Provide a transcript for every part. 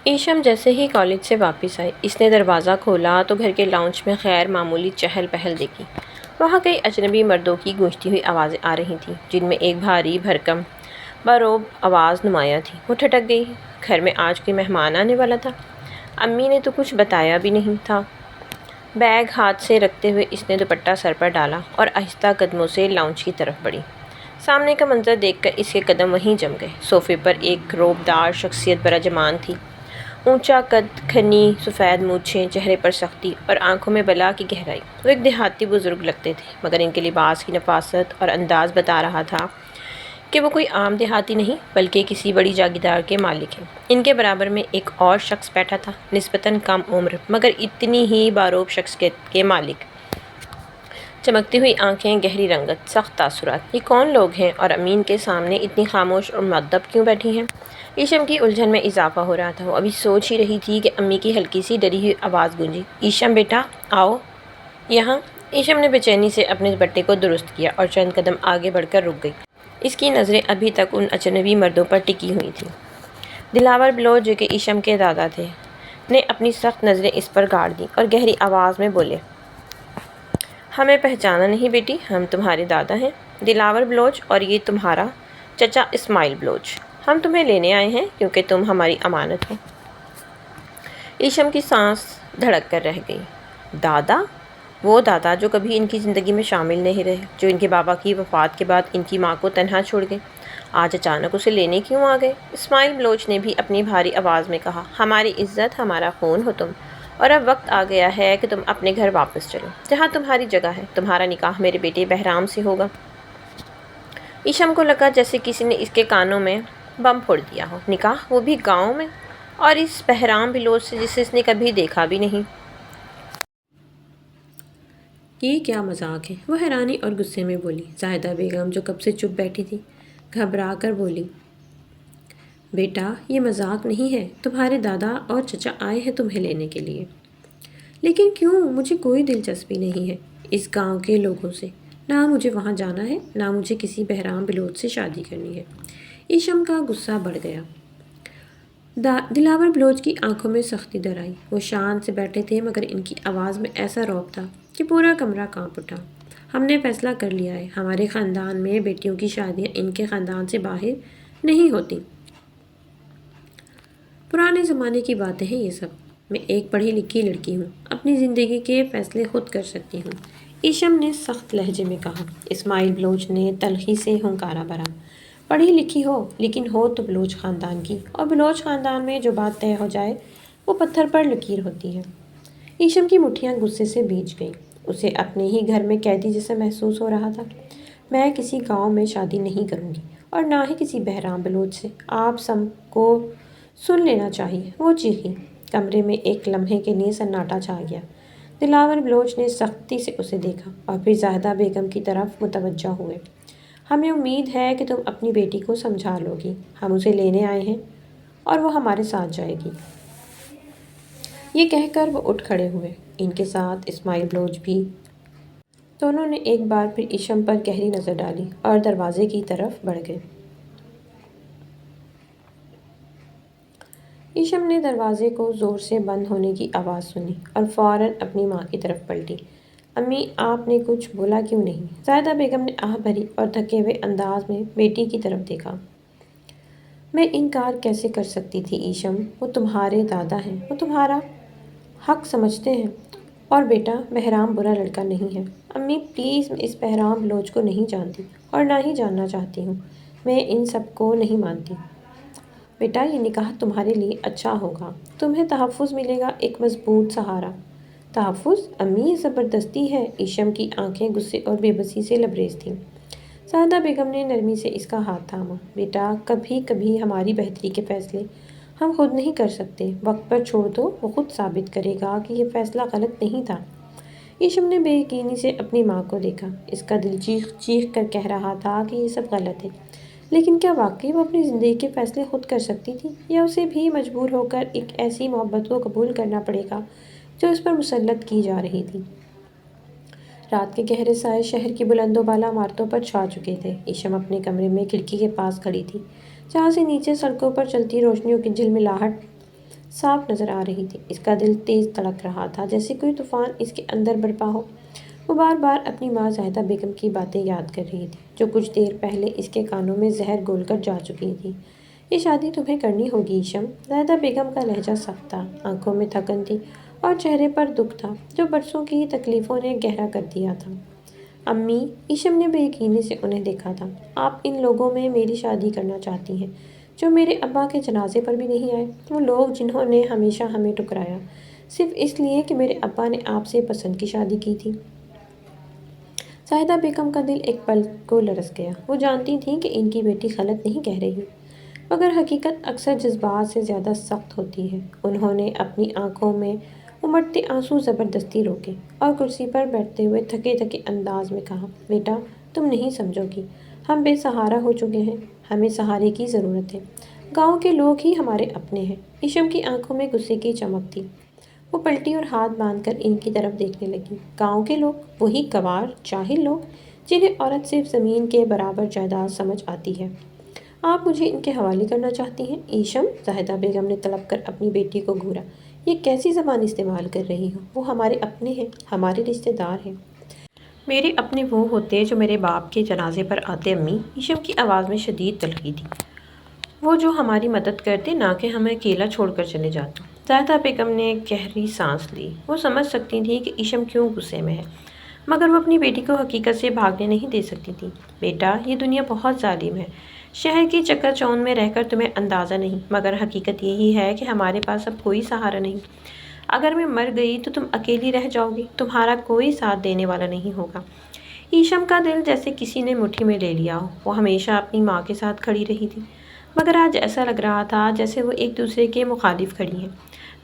ایشم جیسے ہی کالج سے واپس آئی، اس نے دروازہ کھولا تو گھر کے لاؤنج میں غیر معمولی چہل پہل دیکھی۔ وہاں کئی اجنبی مردوں کی گونجتی ہوئی آوازیں آ رہی تھیں، جن میں ایک بھاری بھرکم باروب آواز نمایاں تھی۔ وہ ٹھٹک گئی۔ گھر میں آج کوئی مہمان آنے والا تھا؟ امی نے تو کچھ بتایا بھی نہیں تھا۔ بیگ ہاتھ سے رکھتے ہوئے اس نے دوپٹہ سر پر ڈالا اور آہستہ قدموں سے لاؤنج کی طرف بڑھی۔ سامنے کا منظر دیکھ کر اس کے قدم وہیں جم گئے۔ صوفے پر ایک روبدار شخصیت براجمان تھی۔ اونچا قد، گھنی سفید مونچھیں، چہرے پر سختی اور آنکھوں میں بلا کی گہرائی۔ وہ ایک دیہاتی بزرگ لگتے تھے، مگر ان کے لباس کی نفاست اور انداز بتا رہا تھا کہ وہ کوئی عام دیہاتی نہیں بلکہ کسی بڑی جاگیرداد کے مالک ہیں۔ ان کے برابر میں ایک اور شخص بیٹھا تھا، نسبتاً کم عمر مگر اتنی ہی باروب شخصیت کے مالک۔ چمکتی ہوئی آنکھیں، گہری رنگت، سخت تاثرات۔ یہ کون لوگ ہیں اور امین کے سامنے اتنی خاموش اور مؤدب کیوں بیٹھی ہیں؟ ایشم کی الجھن میں اضافہ ہو رہا تھا۔ وہ ابھی سوچ ہی رہی تھی کہ امی کی ہلکی سی ڈری ہوئی آواز گونجی، ایشم بیٹا آؤ یہاں۔ ایشم نے بے چینی سے اپنے دوپٹے کو درست کیا اور چند قدم آگے بڑھ کر رک گئی۔ اس کی نظریں ابھی تک ان اجنبی مردوں پر ٹکی ہوئی تھیں۔ دلاور بلوچ، جو کہ ایشم کے دادا تھے، نے اپنی سخت نظریں اس پر گاڑ دیں اور گہری آواز میں بولے، ہمیں پہچانا نہیں بیٹی؟ ہم تمہارے دادا ہیں، دلاور بلوچ، اور یہ تمہارا چچا اسماعیل بلوچ۔ ہم تمہیں لینے آئے ہیں کیونکہ تم ہماری امانت ہو۔ ایشم کی سانس دھڑک کر رہ گئی۔ دادا؟ وہ دادا جو کبھی ان کی زندگی میں شامل نہیں رہے، جو ان کے بابا کی وفات کے بعد ان کی ماں کو تنہا چھوڑ گئے، آج اچانک اسے لینے کیوں آ گئے؟ اسماعیل بلوچ نے بھی اپنی بھاری آواز میں کہا، ہماری عزت، ہمارا خون ہو تم، اور اب وقت آ گیا ہے کہ تم اپنے گھر واپس چلو، جہاں تمہاری جگہ ہے۔ تمہارا نکاح میرے بیٹے بہرام سے ہوگا۔ ایشم کو لگا جیسے کسی نے اس کے کانوں میں بم پھوڑ دیا ہو۔ نکاح، وہ بھی گاؤں میں، اور اس بہرام بلوچ سے جسے اس نے کبھی دیکھا بھی نہیں۔ یہ کیا مذاق ہے؟ وہ حیرانی اور غصے میں بولی۔ زاہدہ بیگم جو کب سے چپ بیٹھی تھی، گھبرا کر بولی، بیٹا یہ مذاق نہیں ہے، تمہارے دادا اور چچا آئے ہیں تمہیں لینے کے لیے۔ لیکن کیوں؟ مجھے کوئی دلچسپی نہیں ہے اس گاؤں کے لوگوں سے، نہ مجھے وہاں جانا ہے، نہ مجھے کسی بہرام بلوچ سے شادی کرنی ہے۔ ایشم کا غصہ بڑھ گیا۔ دلاور بلوچ کی آنکھوں میں سختی در آئی۔ وہ شان سے بیٹھے تھے مگر ان کی آواز میں ایسا رعب تھا کہ پورا کمرہ کانپ اٹھا۔ ہم نے فیصلہ کر لیا ہے، ہمارے خاندان میں بیٹیوں کی شادیاں ان کے خاندان سے باہر نہیں ہوتی۔ پرانے زمانے کی باتیں ہیں یہ سب۔ میں ایک پڑھی لکھی لڑکی ہوں، اپنی زندگی کے فیصلے خود کر سکتی ہوں، ایشم نے سخت لہجے میں کہا۔ اسماعیل بلوچ نے تلخی سے ہنکارا بھرا، پڑھی لکھی ہو لیکن ہو تو بلوچ خاندان کی، اور بلوچ خاندان میں جو بات طے ہو جائے وہ پتھر پر لکیر ہوتی ہے۔ ایشم کی مٹھیاں غصے سے بھیج گئیں۔ اسے اپنے ہی گھر میں قیدی جیسا محسوس ہو رہا تھا۔ میں کسی گاؤں میں شادی نہیں کروں گی اور نہ ہی کسی بہرام بلوچ سے، آپ سب کو سن لینا چاہیے، وہ چیخی۔ کمرے میں ایک لمحے کے لیے سناٹا چھا گیا۔ دلاور بلوچ نے سختی سے اسے دیکھا اور پھر زاہدہ بیگم کی طرف متوجہ ہوئے۔ ہمیں امید ہے کہ تم اپنی بیٹی کو سمجھا لو گی، ہم اسے لینے آئے ہیں اور وہ ہمارے ساتھ جائے گی۔ یہ کہہ کر وہ اٹھ کھڑے ہوئے، ان کے ساتھ اسماعیل بلوچ بھی۔ دونوں نے ایک بار پھر ایشم پر گہری نظر ڈالی اور دروازے کی طرف بڑھ گئے۔ ایشم نے دروازے کو زور سے بند ہونے کی آواز سنی اور فوراً اپنی ماں کی طرف پلٹی۔ امی آپ نے کچھ بولا کیوں نہیں؟ زاہدہ بیگم نے آہ بھری اور تھکے ہوئے انداز میں بیٹی کی طرف دیکھا۔ میں انکار کیسے کر سکتی تھی ایشم؟ وہ تمہارے دادا ہیں، وہ تمہارا حق سمجھتے ہیں، اور بیٹا بہرام برا لڑکا نہیں ہے۔ امی پلیز، میں اس بہرام بلوچ کو نہیں جانتی اور نہ ہی جاننا چاہتی ہوں، میں ان سب کو نہیں مانتی۔ بیٹا یہ نکاح تمہارے لیے اچھا ہوگا، تمہیں تحفظ ملے گا، ایک مضبوط سہارا۔ تحفظ؟ امی یہ زبردستی ہے۔ ایشم کی آنکھیں غصے اور بے بسی سے لبریز تھیں۔ زاہدہ بیگم نے نرمی سے اس کا ہاتھ تھاما۔ بیٹا کبھی کبھی ہماری بہتری کے فیصلے ہم خود نہیں کر سکتے، وقت پر چھوڑ دو، وہ خود ثابت کرے گا کہ یہ فیصلہ غلط نہیں تھا۔ ایشم نے بے یقینی سے اپنی ماں کو دیکھا۔ اس کا دل چیخ چیخ کر کہہ رہا تھا کہ یہ سب غلط ہے، لیکن کیا واقعی وہ اپنی زندگی کے فیصلے خود کر سکتی تھی، یا اسے بھی مجبور ہو کر ایک ایسی محبت کو قبول کرنا پڑے گا جو اس پر مسلط کی جا رہی تھی؟ رات کے گہرے سائے شہر کی بلند و بالا عمارتوں پر چھا چکے تھے۔ ایشم اپنے کمرے میں کھڑکی کے پاس کھڑی تھی، جہاں سے نیچے سڑکوں پر چلتی روشنیوں کی جھلملاہٹ صاف نظر آ رہی تھی۔ اس کا دل تیز تڑک رہا تھا، جیسے کوئی طوفان اس کے اندر برپا ہو۔ وہ بار بار اپنی ماں زاہدہ بیگم کی باتیں یاد کر رہی تھی، جو کچھ دیر پہلے اس کے کانوں میں زہر گھول کر جا چکی تھی۔ یہ شادی تمہیں کرنی ہوگی ایشم۔ زاہدہ بیگم کا لہجہ سخت تھا، آنکھوں میں تھکن تھی اور چہرے پر دکھ تھا جو برسوں کی تکلیفوں نے گہرا کر دیا تھا۔ امی، ایشم نے بے یقینی سے انہیں دیکھا تھا، آپ ان لوگوں میں میری شادی کرنا چاہتی ہیں جو میرے ابا کے جنازے پر بھی نہیں آئے؟ وہ لوگ جنہوں نے ہمیشہ ہمیں ٹکرایا صرف اس لیے کہ میرے ابا نے آپ سے پسند کی شادی کی تھی۔ زاہدہ بیگم کا دل ایک پل کو لرز گیا۔ وہ جانتی تھیں کہ ان کی بیٹی غلط نہیں کہہ رہی، مگر حقیقت اکثر جذبات سے زیادہ سخت ہوتی ہے۔ انہوں نے اپنی آنکھوں میں امڑتے آنسو زبردستی روکے اور کرسی پر بیٹھتے ہوئے تھکے تھکے انداز میں کہا، بیٹا تم نہیں سمجھو گی، ہم بے سہارا ہو چکے ہیں، ہمیں سہارے کی ضرورت ہے۔ گاؤں کے لوگ ہی ہمارے اپنے ہیں۔ ایشم کی آنکھوں میں غصے کی چمک تھی۔ وہ پلٹی اور ہاتھ باندھ کر ان کی طرف دیکھنے لگی۔ گاؤں کے لوگ، وہی گنوار جاہل لوگ جنہیں عورت صرف زمین کے برابر جائیداد سمجھ آتی ہے۔ آپ مجھے ان کے حوالے کرنا چاہتی ہیں؟ ایشم، زاہدہ بیگم نے تڑپ کر اپنی بیٹی کو گھورا، یہ کیسی زبان استعمال کر رہی ہو؟ وہ ہمارے اپنے ہیں، ہمارے رشتے دار ہیں۔ میرے اپنے وہ ہوتے جو میرے باپ کے جنازے پر آتے امی، ایشم کی آواز میں شدید تلخی تھی۔ وہ جو ہماری مدد کرتے، نہ کہ ہمیں اکیلا چھوڑ کر چلے جاتے۔ زاہدہ بیگم نے گہری سانس لی۔ وہ سمجھ سکتی تھی کہ ایشم کیوں غصے میں ہے، مگر وہ اپنی بیٹی کو حقیقت سے بھاگنے نہیں دے سکتی تھی۔ بیٹا، یہ دنیا بہت ظالم ہے۔ شہر کی چکا چوند میں رہ کر تمہیں اندازہ نہیں، مگر حقیقت یہی ہے کہ ہمارے پاس اب کوئی سہارا نہیں۔ اگر میں مر گئی تو تم اکیلی رہ جاؤ گی، تمہارا کوئی ساتھ دینے والا نہیں ہوگا۔ ایشم کا دل جیسے کسی نے مٹھی میں لے لیا ہو۔ وہ ہمیشہ اپنی ماں کے ساتھ کھڑی رہی تھی، مگر آج ایسا لگ رہا تھا جیسے وہ ایک دوسرے کے مخالف کھڑی ہیں۔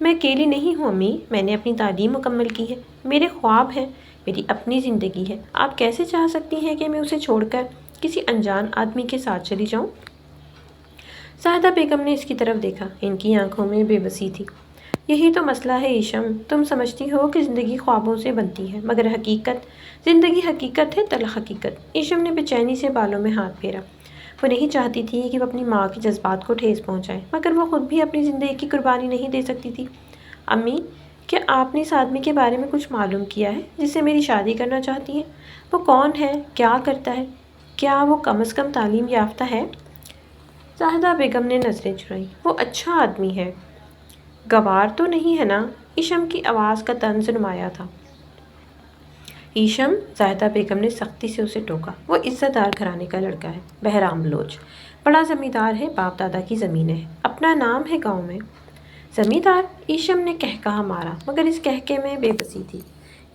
میں اکیلی نہیں ہوں امی، میں نے اپنی تعلیم مکمل کی ہے، میرے خواب ہیں، میری اپنی زندگی ہے۔ آپ کیسے چاہ سکتی ہیں کہ میں اسے چھوڑ کر کسی انجان آدمی کے ساتھ چلی جاؤں؟ زاہدہ بیگم نے اس کی طرف دیکھا۔ ان کی آنکھوں میں بے بسی تھی۔ یہی تو مسئلہ ہے ایشم، تم سمجھتی ہو کہ زندگی خوابوں سے بنتی ہے، مگر زندگی حقیقت ہے، تلخ حقیقت۔ ایشم نے بے چینی سے بالوں میں ہاتھ پھیرا۔ وہ نہیں چاہتی تھی کہ وہ اپنی ماں کے جذبات کو ٹھیس پہنچائے، مگر وہ خود بھی اپنی زندگی کی قربانی نہیں دے سکتی تھی۔ امی، کیا آپ نے اس آدمی کے بارے میں کچھ معلوم کیا ہے جس سے میری شادی کرنا چاہتی ہیں؟ وہ کون ہے؟ کیا کرتا ہے؟ کیا وہ کم از کم تعلیم یافتہ ہے؟ زاہدہ بیگم نے نظریں چرائیں۔ وہ اچھا آدمی ہے، گنوار تو نہیں ہے نا؟ ایشم کی آواز کا طنز نمایاں تھا۔ ایشم، زاہدہ بیگم نے سختی سے اسے ٹوکا، وہ عزت دار گھرانے کا لڑکا ہے، بہرام بلوچ، بڑا زمیندار ہے، باپ دادا کی زمینیں ہیں، اپنا نام ہے گاؤں میں۔ زمیندار؟ ایشم نے کہکہا مارا، مگر اس کہکے میں بے بسی تھی۔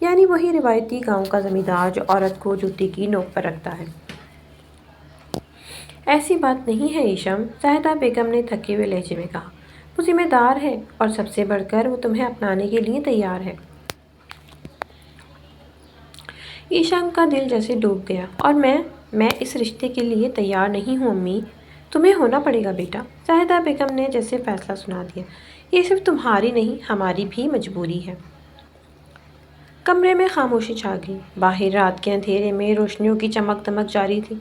یعنی وہی روایتی گاؤں کا زمیندار جو عورت کو جوتے کی نوک پر رکھتا ہے۔ ایسی بات نہیں ہے ایشم، زاہدہ بیگم نے تھکے ہوئے لہجے میں کہا۔ وہ ذمہ دار ہے اور سب سے بڑھ کر وہ تمہیں اپنانے کے لیے تیار ہے۔ ایشم کا دل جیسے ڈوب گیا۔ اور میں اس رشتے کے لیے تیار نہیں ہوں امی، تمہیں ہونا پڑے گا بیٹا۔ زاہدہ بیگم نے جیسے فیصلہ سنا دیا۔ یہ صرف تمہاری نہیں، ہماری بھی مجبوری ہے۔ کمرے میں خاموشی چھا گئی۔ باہر رات کے اندھیرے میں روشنیوں کی چمک دمک جاری تھی،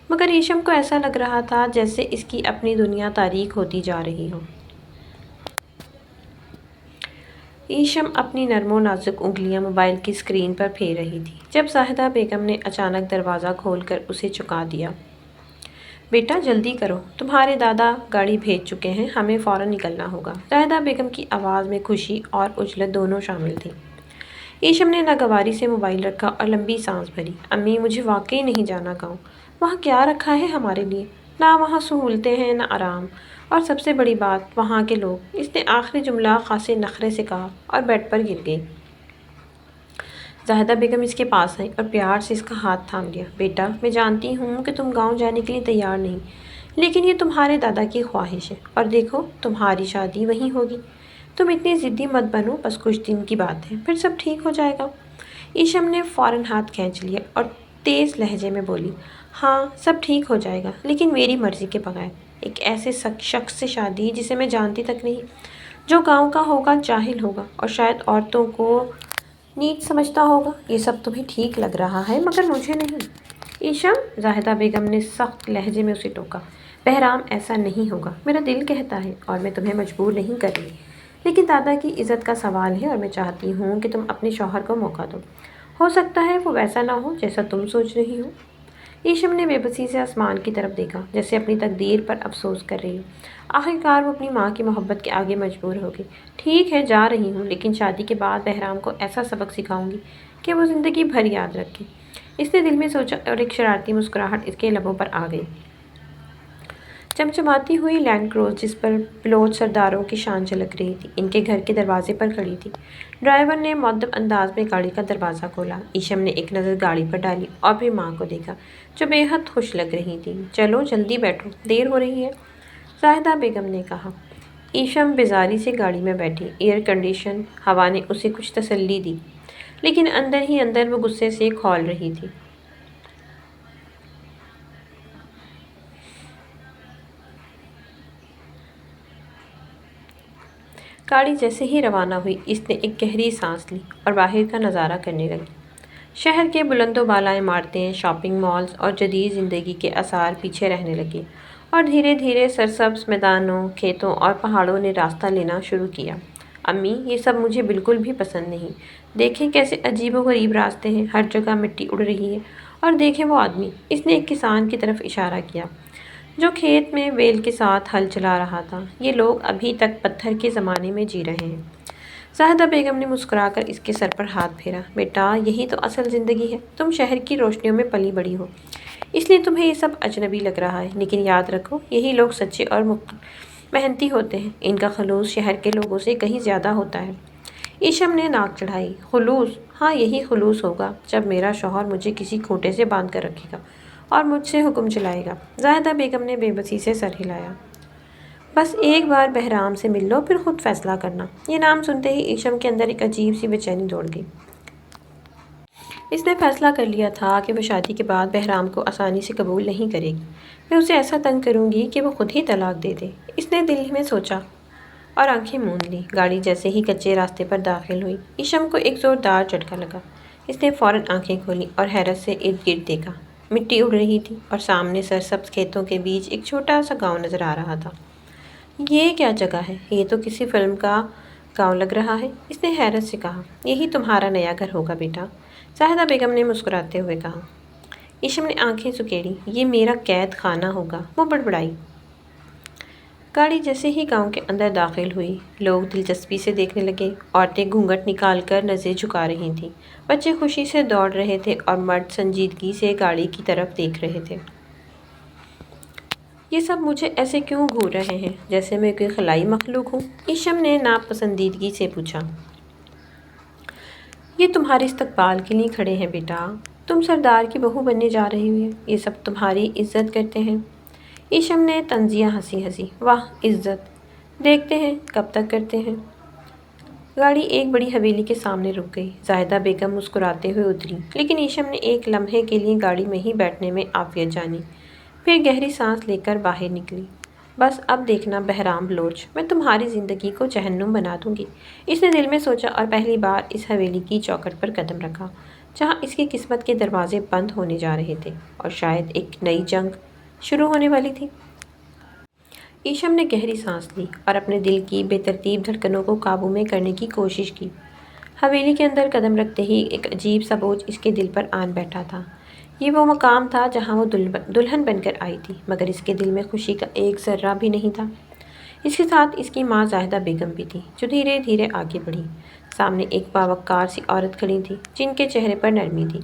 مگر ایشم کو ایسا لگ رہا تھا جیسے اس کی اپنی دنیا تاریک ہوتی جا رہی ہو۔ ایشم اپنی نرم و نازک انگلیاں موبائل کی اسکرین پر پھیر رہی تھی جب زاہدہ بیگم نے اچانک دروازہ کھول کر اسے چکا دیا۔ بیٹا جلدی کرو، تمہارے دادا گاڑی بھیج چکے ہیں، ہمیں فوراً نکلنا ہوگا۔ زاہدہ بیگم کی آواز میں خوشی اور عجلت دونوں شامل تھی۔ ایشم نے ناگواری سے موبائل رکھا اور لمبی سانس بھری۔ امی، مجھے واقعی نہیں جانا گاؤں۔ وہاں کیا رکھا ہے ہمارے لیے؟ نہ وہاں سہولتیں ہیں، نہ آرام، اور سب سے بڑی بات وہاں کے لوگ۔ اس نے آخری جملہ خاصے نخرے سے کہا اور بیڈ پر گر گئی۔ زاہدہ بیگم اس کے پاس آئی اور پیار سے اس کا ہاتھ تھام لیا۔ بیٹا، میں جانتی ہوں کہ تم گاؤں جانے کے لیے تیار نہیں، لیکن یہ تمہارے دادا کی خواہش ہے، اور دیکھو تمہاری شادی وہیں ہوگی۔ تم اتنی ضدی مت بنو، بس کچھ دن کی بات ہے، پھر سب ٹھیک ہو جائے گا۔ ایشم نے فوراً ہاتھ کھینچ لیا اور تیز لہجے میں بولی، ہاں سب ٹھیک ہو جائے گا، لیکن میری مرضی کے بغیر۔ ایک ایسے شخص سے شادی جسے میں جانتی تک نہیں، جو گاؤں کا ہوگا، جاہل ہوگا اور شاید عورتوں کو نیچ سمجھتا ہوگا۔ یہ سب تمہیں ٹھیک لگ رہا ہے، مگر مجھے نہیں۔ ایشم، زاہدہ بیگم نے سخت لہجے میں اسے ٹوکا، بہرام ایسا نہیں ہوگا، میرا دل کہتا ہے، اور میں تمہیں مجبور نہیں کر رہی، لیکن دادا کی عزت کا سوال ہے اور میں چاہتی ہوں کہ تم اپنے شوہر کو موقع دو۔ ہو سکتا ہے وہ ویسا نہ ہو جیسا تم سوچ رہی ہو۔ ایشم نے بے بسی سے آسمان کی طرف دیکھا، جیسے اپنی تقدیر پر افسوس کر رہی ہو۔ آخر کار وہ اپنی ماں کی محبت کے آگے مجبور ہو گئی۔ ٹھیک ہے، جا رہی ہوں، لیکن شادی کے بعد بہرام کو ایسا سبق سکھاؤں گی کہ وہ زندگی بھر یاد رکھے۔ اس نے دل میں سوچا اور ایک شرارتی مسکراہٹ اس کے لبوں پر آ گئی۔ چمچماتی ہوئی لینڈ کروز جس پر بلوچ سرداروں کی شان جھلک رہی تھی، ان کے گھر کے دروازے پر کھڑی تھی۔ ڈرائیور نے مؤدب انداز میں گاڑی کا دروازہ کھولا۔ ایشم نے ایک نظر گاڑی پر ڈالی اور پھر ماں کو دیکھا، جو بے حد خوش لگ رہی تھی۔ چلو جلدی بیٹھو، دیر ہو رہی ہے، زاہدہ بیگم نے کہا۔ ایشم بیزاری سے گاڑی میں بیٹھی۔ ایئر کنڈیشن ہوا نے اسے کچھ تسلی دی، لیکن اندر ہی اندر وہ غصے سے کھول رہی تھی۔ گاڑی جیسے ہی روانہ ہوئی، اس نے ایک گہری سانس لی اور باہر کا نظارہ کرنے لگی۔ شہر کے بلند و بالا عمارتیں، شاپنگ مالز اور جدید زندگی کے آثار پیچھے رہنے لگے، اور دھیرے دھیرے سرسبز میدانوں، کھیتوں اور پہاڑوں نے راستہ لینا شروع کیا۔ امی، یہ سب مجھے بالکل بھی پسند نہیں۔ دیکھیں کیسے عجیب و غریب راستے ہیں، ہر جگہ مٹی اڑ رہی ہے، اور دیکھیں وہ آدمی، اس نے ایک کسان کی طرف اشارہ کیا جو کھیت میں بیل کے ساتھ ہل چلا رہا تھا۔ یہ لوگ ابھی تک پتھر کے زمانے میں جی رہے ہیں۔ زاہدہ بیگم نے مسکرا کر اس کے سر پر ہاتھ پھیرا۔ بیٹا، یہی تو اصل زندگی ہے۔ تم شہر کی روشنیوں میں پلی بڑھی ہو، اس لیے تمہیں یہ سب اجنبی لگ رہا ہے، لیکن یاد رکھو، یہی لوگ سچے اور محنتی ہوتے ہیں۔ ان کا خلوص شہر کے لوگوں سے کہیں زیادہ ہوتا ہے۔ ایشم نے ناک چڑھائی۔ خلوص؟ ہاں، یہی خلوص ہوگا جب میرا شوہر مجھے کسی کھوٹے سے باندھ کر رکھے گا اور مجھ سے حکم چلائے گا۔ زاہدہ بیگم نے بے بسی سے سر ہلایا۔ بس ایک بار بہرام سے مل لو، پھر خود فیصلہ کرنا۔ یہ نام سنتے ہی ایشم کے اندر ایک عجیب سی بے چینی دوڑ گئی۔ اس نے فیصلہ کر لیا تھا کہ وہ شادی کے بعد بہرام کو آسانی سے قبول نہیں کرے گی۔ میں اسے ایسا تنگ کروں گی کہ وہ خود ہی طلاق دے دے، اس نے دل میں سوچا اور آنکھیں موند لیں۔ گاڑی جیسے ہی کچے راستے پر داخل ہوئی، ایشم کو ایک زوردار جھٹکا لگا۔ اس نے فوراً آنکھیں کھولیں اور حیرت سے ارد گرد دیکھا۔ مٹی اڑ رہی تھی اور سامنے سرسبز کھیتوں کے بیچ ایک چھوٹا سا گاؤں نظر آ رہا تھا۔ یہ کیا جگہ ہے؟ یہ تو کسی فلم کا گاؤں لگ رہا ہے، اس نے حیرت سے کہا۔ یہی تمہارا نیا گھر ہوگا بیٹا، زاہدہ بیگم نے مسکراتے ہوئے کہا۔ ایشم نے آنکھیں سکیڑی۔ یہ میرا قید خانہ ہوگا، وہ بڑبڑائی۔ گاڑی جیسے ہی گاؤں کے اندر داخل ہوئی، لوگ دلچسپی سے دیکھنے لگے۔ عورتیں گھونگھٹ نکال کر نظریں جھکا رہی تھیں، بچے خوشی سے دوڑ رہے تھے اور مرد سنجیدگی سے گاڑی کی طرف دیکھ رہے تھے۔ یہ سب مجھے ایسے کیوں گھور رہے ہیں، جیسے میں کوئی خلائی مخلوق ہوں؟ ایشم نے ناپسندیدگی سے پوچھا۔ یہ تمہارے استقبال کے لیے کھڑے ہیں بیٹا، تم سردار کی بہو بننے جا رہی ہوئی، یہ سب تمہاری عزت کرتے ہیں۔ ایشم نے طنزیہ ہنسی۔ واہ، عزت! دیکھتے ہیں کب تک کرتے ہیں۔ گاڑی ایک بڑی حویلی کے سامنے رک گئی۔ زاہدہ بیگم مسکراتے ہوئے اتری، لیکن ایشم نے ایک لمحے کے لیے گاڑی میں ہی بیٹھنے میں عافیت جانی، پھر گہری سانس لے کر باہر نکلی۔ بس اب دیکھنا بہرام بلوچ، میں تمہاری زندگی کو جہنم بنا دوں گی، اس نے دل میں سوچا اور پہلی بار اس حویلی کی چوکھٹ پر قدم رکھا جہاں اس کی قسمت کے دروازے بند ہونے جا رہے تھے اور شاید ایک نئی جنگ شروع ہونے والی تھی۔ ایشم نے گہری سانس لی اور اپنے دل کی بے ترتیب دھڑکنوں کو قابو میں کرنے کی کوشش کی۔ حویلی کے اندر قدم رکھتے ہی ایک عجیب سا بوجھ اس کے دل پر آن بیٹھا تھا۔ یہ وہ مقام تھا جہاں وہ دلہن بن کر آئی تھی، مگر اس کے دل میں خوشی کا ایک ذرہ بھی نہیں تھا۔ اس کے ساتھ اس کی ماں زاہدہ بیگم بھی تھی، جو دھیرے دھیرے آگے بڑھی۔ سامنے ایک باوقار سی عورت کھڑی تھی جن کے چہرے پر نرمی تھی۔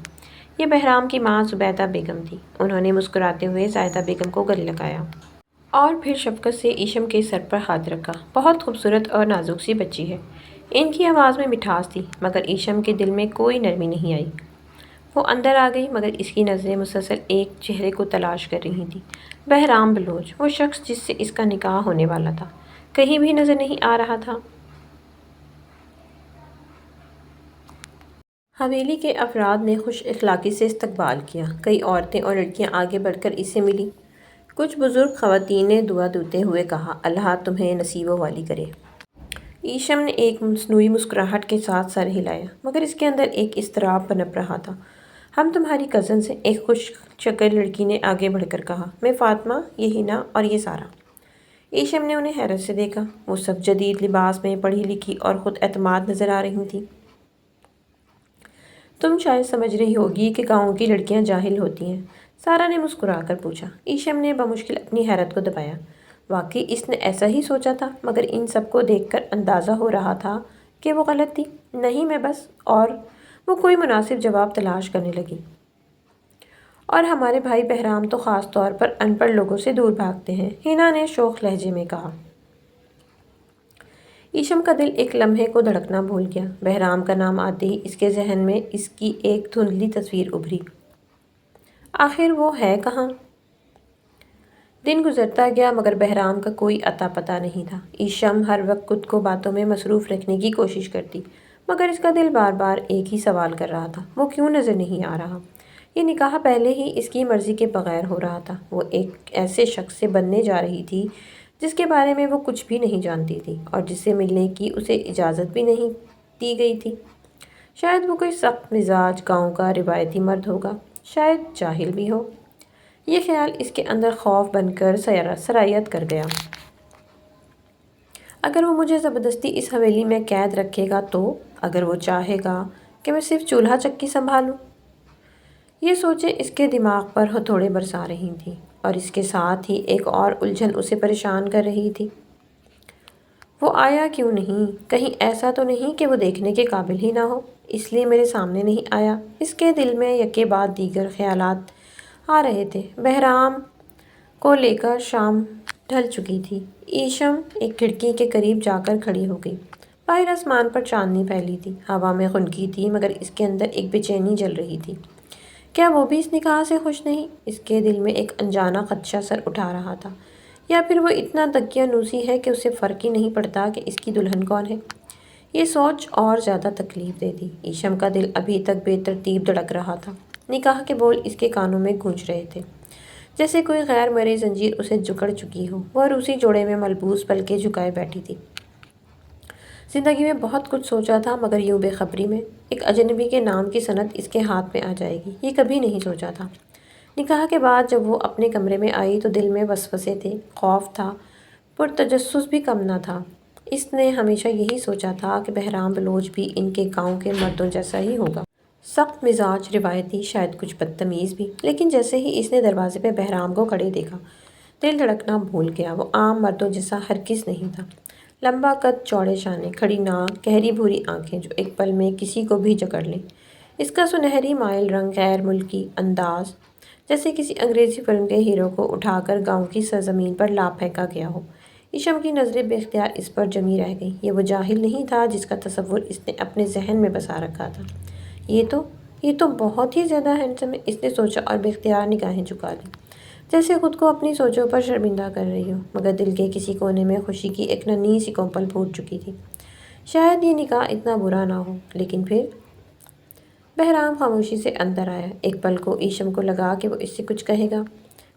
یہ بہرام کی ماں زبیدہ بیگم تھی۔ انہوں نے مسکراتے ہوئے زاہدہ بیگم کو گلے لگایا اور پھر شفقت سے ایشم کے سر پر ہاتھ رکھا۔ بہت خوبصورت اور نازک سی بچی ہے۔ ان کی آواز میں مٹھاس تھی، مگر ایشم کے دل میں کوئی نرمی نہیں آئی۔ وہ اندر آ گئی، مگر اس کی نظریں مسلسل ایک چہرے کو تلاش کر رہی تھیں۔ بہرام بلوچ، وہ شخص جس سے اس کا نکاح ہونے والا تھا، کہیں بھی نظر نہیں آ رہا تھا۔ حویلی کے افراد نے خوش اخلاقی سے استقبال کیا۔ کئی عورتیں اور لڑکیاں آگے بڑھ کر اس سے ملیں۔ کچھ بزرگ خواتین نے دعا دیتے ہوئے کہا، اللہ تمہیں نصیبوں والی کرے۔ ایشم نے ایک مصنوعی مسکراہٹ کے ساتھ سر ہلایا، مگر اس کے اندر ایک اضطراب پنپ رہا تھا۔ ہم تمہاری کزنز ہیں، ایک خوش شکل لڑکی نے آگے بڑھ کر کہا۔ میں فاطمہ، یہ ہنا اور یہ سارہ۔ ایشم نے انہیں حیرت سے دیکھا۔ وہ سب جدید لباس میں پڑھی لکھی اور خود اعتماد نظر آ رہی تھیں۔ تم شاید سمجھ رہی ہوگی کہ گاؤں کی لڑکیاں جاہل ہوتی ہیں، سارا نے مسکرا کر پوچھا۔ ایشم نے بمشکل اپنی حیرت کو دبایا۔ واقعی اس نے ایسا ہی سوچا تھا، مگر ان سب کو دیکھ کر اندازہ ہو رہا تھا کہ وہ غلط تھی۔ نہیں میں بس، اور وہ کوئی مناسب جواب تلاش کرنے لگی۔ اور ہمارے بھائی بہرام تو خاص طور پر ان پڑھ لوگوں سے دور بھاگتے ہیں، ہینا نے شوخ لہجے میں کہا۔ ایشم کا دل ایک لمحے کو دھڑکنا بھول گیا۔ بہرام کا نام آتے ہی اس کے ذہن میں اس کی ایک دھندلی تصویر ابھری۔ آخر وہ ہے کہاں؟ دن گزرتا گیا مگر بہرام کا کوئی اتا پتہ نہیں تھا۔ ایشم ہر وقت خود کو باتوں میں مصروف رکھنے کی کوشش کرتی، مگر اس کا دل بار بار ایک ہی سوال کر رہا تھا، وہ کیوں نظر نہیں آ رہا؟ یہ نکاح پہلے ہی اس کی مرضی کے بغیر ہو رہا تھا۔ وہ ایک ایسے شخص سے بننے جا رہی تھی جس کے بارے میں وہ کچھ بھی نہیں جانتی تھی اور جس سے ملنے کی اسے اجازت بھی نہیں دی گئی تھی۔ شاید وہ کوئی سخت مزاج گاؤں کا روایتی مرد ہوگا، شاید جاہل بھی ہو۔ یہ خیال اس کے اندر خوف بن کر سرایت کر گیا۔ اگر وہ مجھے زبردستی اس حویلی میں قید رکھے گا تو؟ اگر وہ چاہے گا کہ میں صرف چولہا چکی سنبھالوں؟ یہ سوچیں اس کے دماغ پر ہتھوڑے برسا رہی تھیں، اور اس کے ساتھ ہی ایک اور الجھن اسے پریشان کر رہی تھی۔ وہ آیا کیوں نہیں؟ کہیں ایسا تو نہیں کہ وہ دیکھنے کے قابل ہی نہ ہو، اس لیے میرے سامنے نہیں آیا؟ اس کے دل میں یکے بعد دیگر خیالات آ رہے تھے۔ بہرام کو لے کر شام ڈھل چکی تھی۔ ایشم ایک کھڑکی کے قریب جا کر کھڑی ہو گئی۔ باہر آسمان پر چاندنی پھیلی تھی، ہوا میں خنکی تھی، مگر اس کے اندر ایک بے چینی جل رہی تھی۔ کیا وہ بھی اس نکاح سے خوش نہیں؟ اس کے دل میں ایک انجانہ خدشہ سر اٹھا رہا تھا۔ یا پھر وہ اتنا دقیانوسی ہے کہ اسے فرق ہی نہیں پڑتا کہ اس کی دلہن کون ہے؟ یہ سوچ اور زیادہ تکلیف دہ تھی۔ ایشم کا دل ابھی تک بے ترتیب دھڑک رہا تھا۔ نکاح کے بول اس کے کانوں میں گونج رہے تھے، جیسے کوئی غیر مرئی زنجیر اسے جکڑ چکی ہو۔ وہ روسی جوڑے میں ملبوس پلکیں جھکائے بیٹھی تھی۔ زندگی میں بہت کچھ سوچا تھا، مگر یوں بے خبری میں ایک اجنبی کے نام کی سند اس کے ہاتھ میں آ جائے گی، یہ کبھی نہیں سوچا تھا۔ نکاح کے بعد جب وہ اپنے کمرے میں آئی تو دل میں وسوسے تھے، خوف تھا، پرتجسس بھی کم نہ تھا۔ اس نے ہمیشہ یہی سوچا تھا کہ بہرام بلوچ بھی ان کے گاؤں کے مردوں جیسا ہی ہوگا، سخت مزاج، روایتی، شاید کچھ بدتمیز بھی۔ لیکن جیسے ہی اس نے دروازے پہ بہرام کو کھڑے دیکھا، دل دھڑکنا بھول گیا۔ وہ عام مردوں جیسا ہرگز نہیں تھا۔ لمبا قد، چوڑے شانے، کھڑی ناک، گہری بھوری آنکھیں جو ایک پل میں کسی کو بھی جکڑ لیں۔ اس کا سنہری مائل رنگ، غیر ملکی انداز، جیسے کسی انگریزی فلم کے ہیرو کو اٹھا کر گاؤں کی سرزمین پر لا پھینکا گیا ہو۔ ایشم کی نظریں بے اختیار اس پر جمی رہ گئیں۔ یہ وہ جاہل نہیں تھا جس کا تصور اس نے اپنے ذہن میں بسا رکھا تھا۔ یہ تو بہت ہی زیادہ ہینڈسم ہے، اس نے سوچا اور بے اختیار نگاہیں جھکا لیں، جیسے خود کو اپنی سوچوں پر شرمندہ کر رہی ہو۔ مگر دل کے کسی کونے میں خوشی کی ایک ننھی سی کونپل پھوٹ چکی تھی۔ شاید یہ نکاح اتنا برا نہ ہو، لیکن پھر؟ بہرام خاموشی سے اندر آیا۔ ایک پل کو ایشم کو لگا کہ وہ اس سے کچھ کہے گا،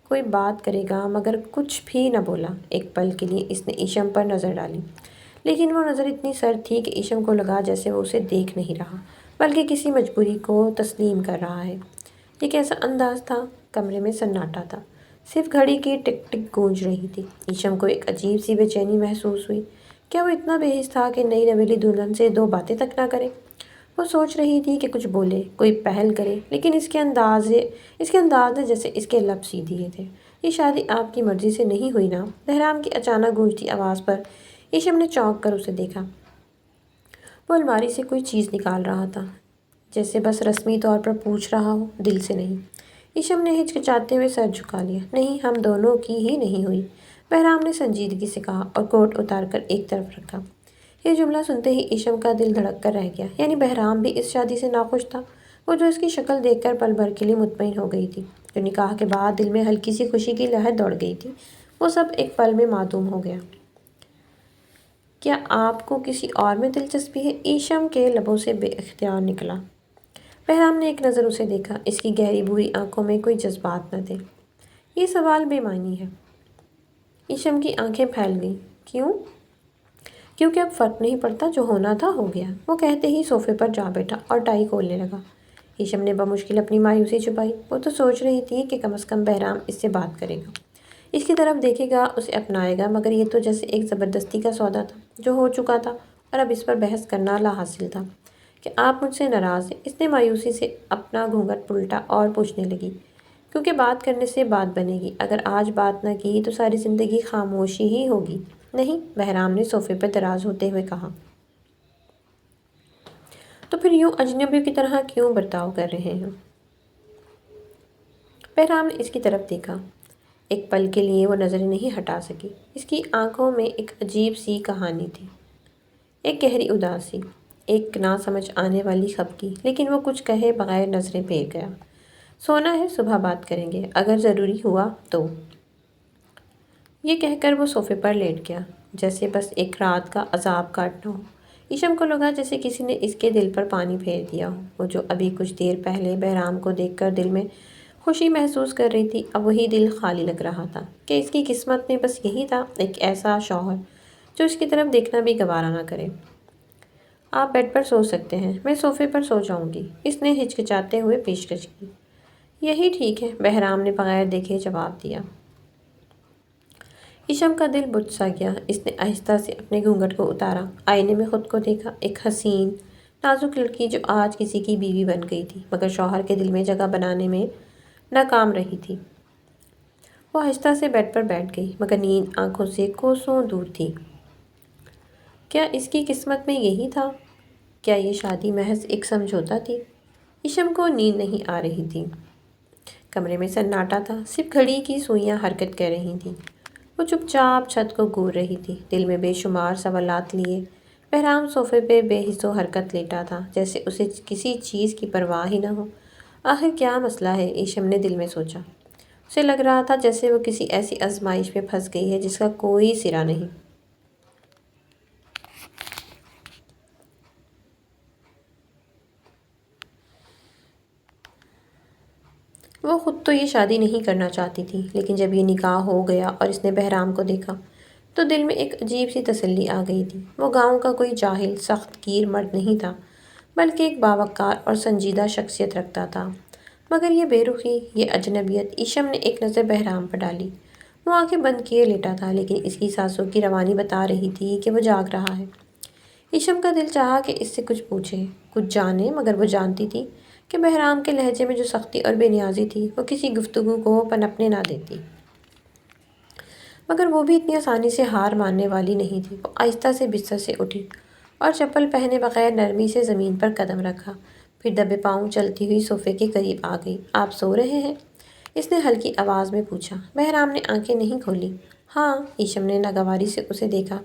کوئی بات کرے گا، مگر کچھ بھی نہ بولا۔ ایک پل کے لیے اس نے ایشم پر نظر ڈالی، لیکن وہ نظر اتنی سرد تھی کہ ایشم کو لگا جیسے وہ اسے دیکھ نہیں رہا، بلکہ کسی مجبوری کو تسلیم کر رہا ہے۔ یہ کیسا انداز تھا؟ کمرے میں سناٹا تھا، صرف گھڑی کی ٹک ٹک گونج رہی تھی۔ ایشم کو ایک عجیب سی بے چینی محسوس ہوئی۔ کیا وہ اتنا بے حس تھا کہ نئی نویلی دلہن سے دو باتیں تک نہ کرے؟ وہ سوچ رہی تھی کہ کچھ بولے، کوئی پہل کرے، لیکن اس کے انداز نے جیسے اس کے لب سی دیے تھے۔ یہ شادی آپ کی مرضی سے نہیں ہوئی نا؟ بہرام کی اچانک گونجتی آواز پر ایشم نے چونک کر اسے دیکھا۔ وہ الماری سے کوئی چیز نکال رہا تھا، جیسے بس رسمی طور پر پوچھ رہا ہو، دل سے نہیں۔ ایشم نے ہچکچاتے ہوئے سر جھکا لیا۔ نہیں، ہم دونوں کی ہی نہیں ہوئی، بہرام نے سنجیدگی سے کہا اور کوٹ اتار کر ایک طرف رکھا۔ یہ جملہ سنتے ہی ایشم کا دل دھڑک کر رہ گیا۔ یعنی بہرام بھی اس شادی سے ناخوش تھا؟ وہ جو اس کی شکل دیکھ کر پل بھر کے لیے مطمئن ہو گئی تھی، جو نکاح کے بعد دل میں ہلکی سی خوشی کی لہر دوڑ گئی تھی، وہ سب ایک پل میں معدوم ہو گیا۔ کیا آپ کو کسی اور میں دلچسپی ہے؟ ایشم کے لبوں سے بے اختیار نکلا۔ بہرام نے ایک نظر اسے دیکھا۔ اس کی گہری بھوری آنکھوں میں کوئی جذبات نہ تھے۔ یہ سوال بے معنی ہے۔ ایشم کی آنکھیں پھیل گئیں۔ کیوں؟ کیونکہ اب فرق نہیں پڑتا، جو ہونا تھا ہو گیا۔ وہ کہتے ہی صوفے پر جا بیٹھا اور ٹائی کھولنے لگا۔ ایشم نے بمشکل اپنی مایوسی چھپائی۔ وہ تو سوچ رہی تھی کہ کم از کم بہرام اس سے بات کرے گا، اس کی طرف دیکھے گا، اسے اپنائے گا، مگر یہ تو جیسے ایک زبردستی کا سودا تھا جو ہو چکا تھا اور اب اس پر بحث کرنا لا حاصل تھا۔ کہ آپ مجھ سے ناراض ہیں؟ اس نے مایوسی سے اپنا گھونگھٹ پلٹا اور پوچھنے لگی۔ کیونکہ بات کرنے سے بات بنے گی، اگر آج بات نہ کی تو ساری زندگی خاموشی ہی ہوگی۔ نہیں، بہرام نے صوفے پر دراز ہوتے ہوئے کہا۔ تو پھر یوں اجنبیوں کی طرح کیوں برتاؤ کر رہے ہیں؟ بہرام نے اس کی طرف دیکھا۔ ایک پل کے لیے وہ نظریں نہیں ہٹا سکی۔ اس کی آنکھوں میں ایک عجیب سی کہانی تھی، ایک گہری اداسی، ایک نہ سمجھ آنے والی خفگی، لیکن وہ کچھ کہے بغیر نظریں پھیر گیا۔ سونا ہے، صبح بات کریں گے، اگر ضروری ہوا تو۔ یہ کہہ کر وہ صوفے پر لیٹ گیا، جیسے بس ایک رات کا عذاب کاٹنا ہو۔ ایشم کو لگا جیسے کسی نے اس کے دل پر پانی پھیر دیا ہو۔ وہ جو ابھی کچھ دیر پہلے بہرام کو دیکھ کر دل میں خوشی محسوس کر رہی تھی، اب وہی دل خالی لگ رہا تھا کہ اس کی قسمت میں بس یہی تھا، ایک ایسا شوہر جو اس کی طرف دیکھنا بھی گوارا نہ کرے۔ آپ بیڈ پر سو سکتے ہیں، میں صوفے پر سو جاؤں گی، اس نے ہچکچاتے ہوئے پیشکش کی۔ یہی ٹھیک ہے، بہرام نے بغیر دیکھے جواب دیا۔ ایشم کا دل بجھ سا گیا۔ اس نے آہستہ سے اپنے گھونگھٹ کو اتارا، آئینے میں خود کو دیکھا، ایک حسین نازک لڑکی جو آج کسی کی بیوی بن گئی تھی، مگر شوہر کے دل میں جگہ بنانے میں ناکام رہی تھی۔ وہ آہستہ سے بیڈ پر بیٹھ گئی، مگر نیند آنکھوں سے کوسوں دور تھی۔ کیا اس کی قسمت میں یہی تھا؟ کیا یہ شادی محض ایک سمجھوتا تھی؟ ایشم کو نیند نہیں آ رہی تھی۔ کمرے میں سناٹا تھا، صرف گھڑی کی سوئیاں حرکت کر رہی تھیں۔ وہ چپ چاپ چھت کو گور رہی تھی، دل میں بے شمار سوالات لیے۔ بہرام صوفے پہ بے حس و حرکت لیٹا تھا، جیسے اسے کسی چیز کی پرواہ ہی نہ ہو۔ آخر کیا مسئلہ ہے؟ ایشم نے دل میں سوچا۔ اسے لگ رہا تھا جیسے وہ کسی ایسی آزمائش میں پھنس گئی ہے جس کا کوئی سرا نہیں۔ وہ خود تو یہ شادی نہیں کرنا چاہتی تھی، لیکن جب یہ نکاح ہو گیا اور اس نے بہرام کو دیکھا تو دل میں ایک عجیب سی تسلی آ گئی تھی۔ وہ گاؤں کا کوئی جاہل سخت گیر مرد نہیں تھا، بلکہ ایک باوقار اور سنجیدہ شخصیت رکھتا تھا۔ مگر یہ بے رخی، یہ اجنبیت۔ ایشم نے ایک نظر بہرام پر ڈالی۔ وہ آنکھیں بند کیے لیٹا تھا، لیکن اس کی سانسوں کی روانی بتا رہی تھی کہ وہ جاگ رہا ہے۔ ایشم کا دل چاہا کہ اس سے کچھ پوچھے، کچھ جانے، مگر وہ جانتی تھی کہ بہرام کے لہجے میں جو سختی اور بے نیازی تھی وہ کسی گفتگو کو پنپنے نہ دیتی۔ مگر وہ بھی اتنی آسانی سے ہار ماننے والی نہیں تھی۔ وہ آہستہ سے بستر سے اٹھی اور چپل پہنے بغیر نرمی سے زمین پر قدم رکھا، پھر دبے پاؤں چلتی ہوئی صوفے کے قریب آ گئی۔ آپ سو رہے ہیں؟ اس نے ہلکی آواز میں پوچھا۔ بہرام نے آنکھیں نہیں کھولی۔ ہاں، ایشم نے ناگواری سے اسے دیکھا۔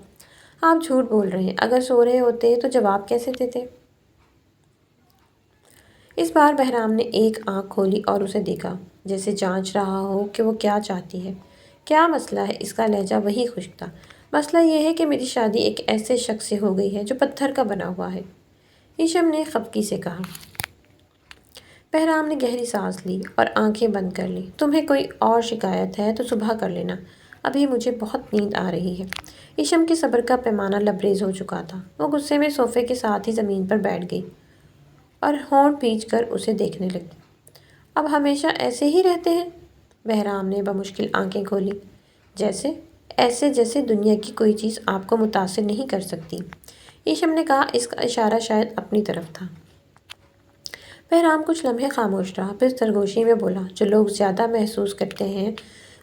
آپ جھوٹ بول رہے ہیں، اگر سو رہے ہوتے تو جواب کیسے دیتے؟ اس بار بہرام نے ایک آنکھ کھولی اور اسے دیکھا، جیسے جانچ رہا ہو کہ وہ کیا چاہتی ہے۔ کیا مسئلہ ہے؟ اس کا لہجہ وہی خشک تھا۔ مسئلہ یہ ہے کہ میری شادی ایک ایسے شخص سے ہو گئی ہے جو پتھر کا بنا ہوا ہے، ایشم نے خفگی سے کہا۔ بہرام نے گہری سانس لی اور آنکھیں بند کر لیں۔ تمہیں کوئی اور شکایت ہے تو صبح کر لینا، ابھی مجھے بہت نیند آ رہی ہے۔ ایشم کے صبر کا پیمانہ لبریز ہو چکا تھا۔ وہ غصے میں صوفے کے ساتھ ہی زمین پر بیٹھ گئی اور ہونٹ بھینچ کر اسے دیکھنے لگی۔ اب ہمیشہ ایسے ہی رہتے ہیں؟ بہرام نے بمشکل آنکھیں کھولی۔ ایسے جیسے دنیا کی کوئی چیز آپ کو متاثر نہیں کر سکتی، ایشم نے کہا۔ اس کا اشارہ شاید اپنی طرف تھا۔ بہرام کچھ لمحے خاموش رہا، پھر سرگوشی میں بولا، جو لوگ زیادہ محسوس کرتے ہیں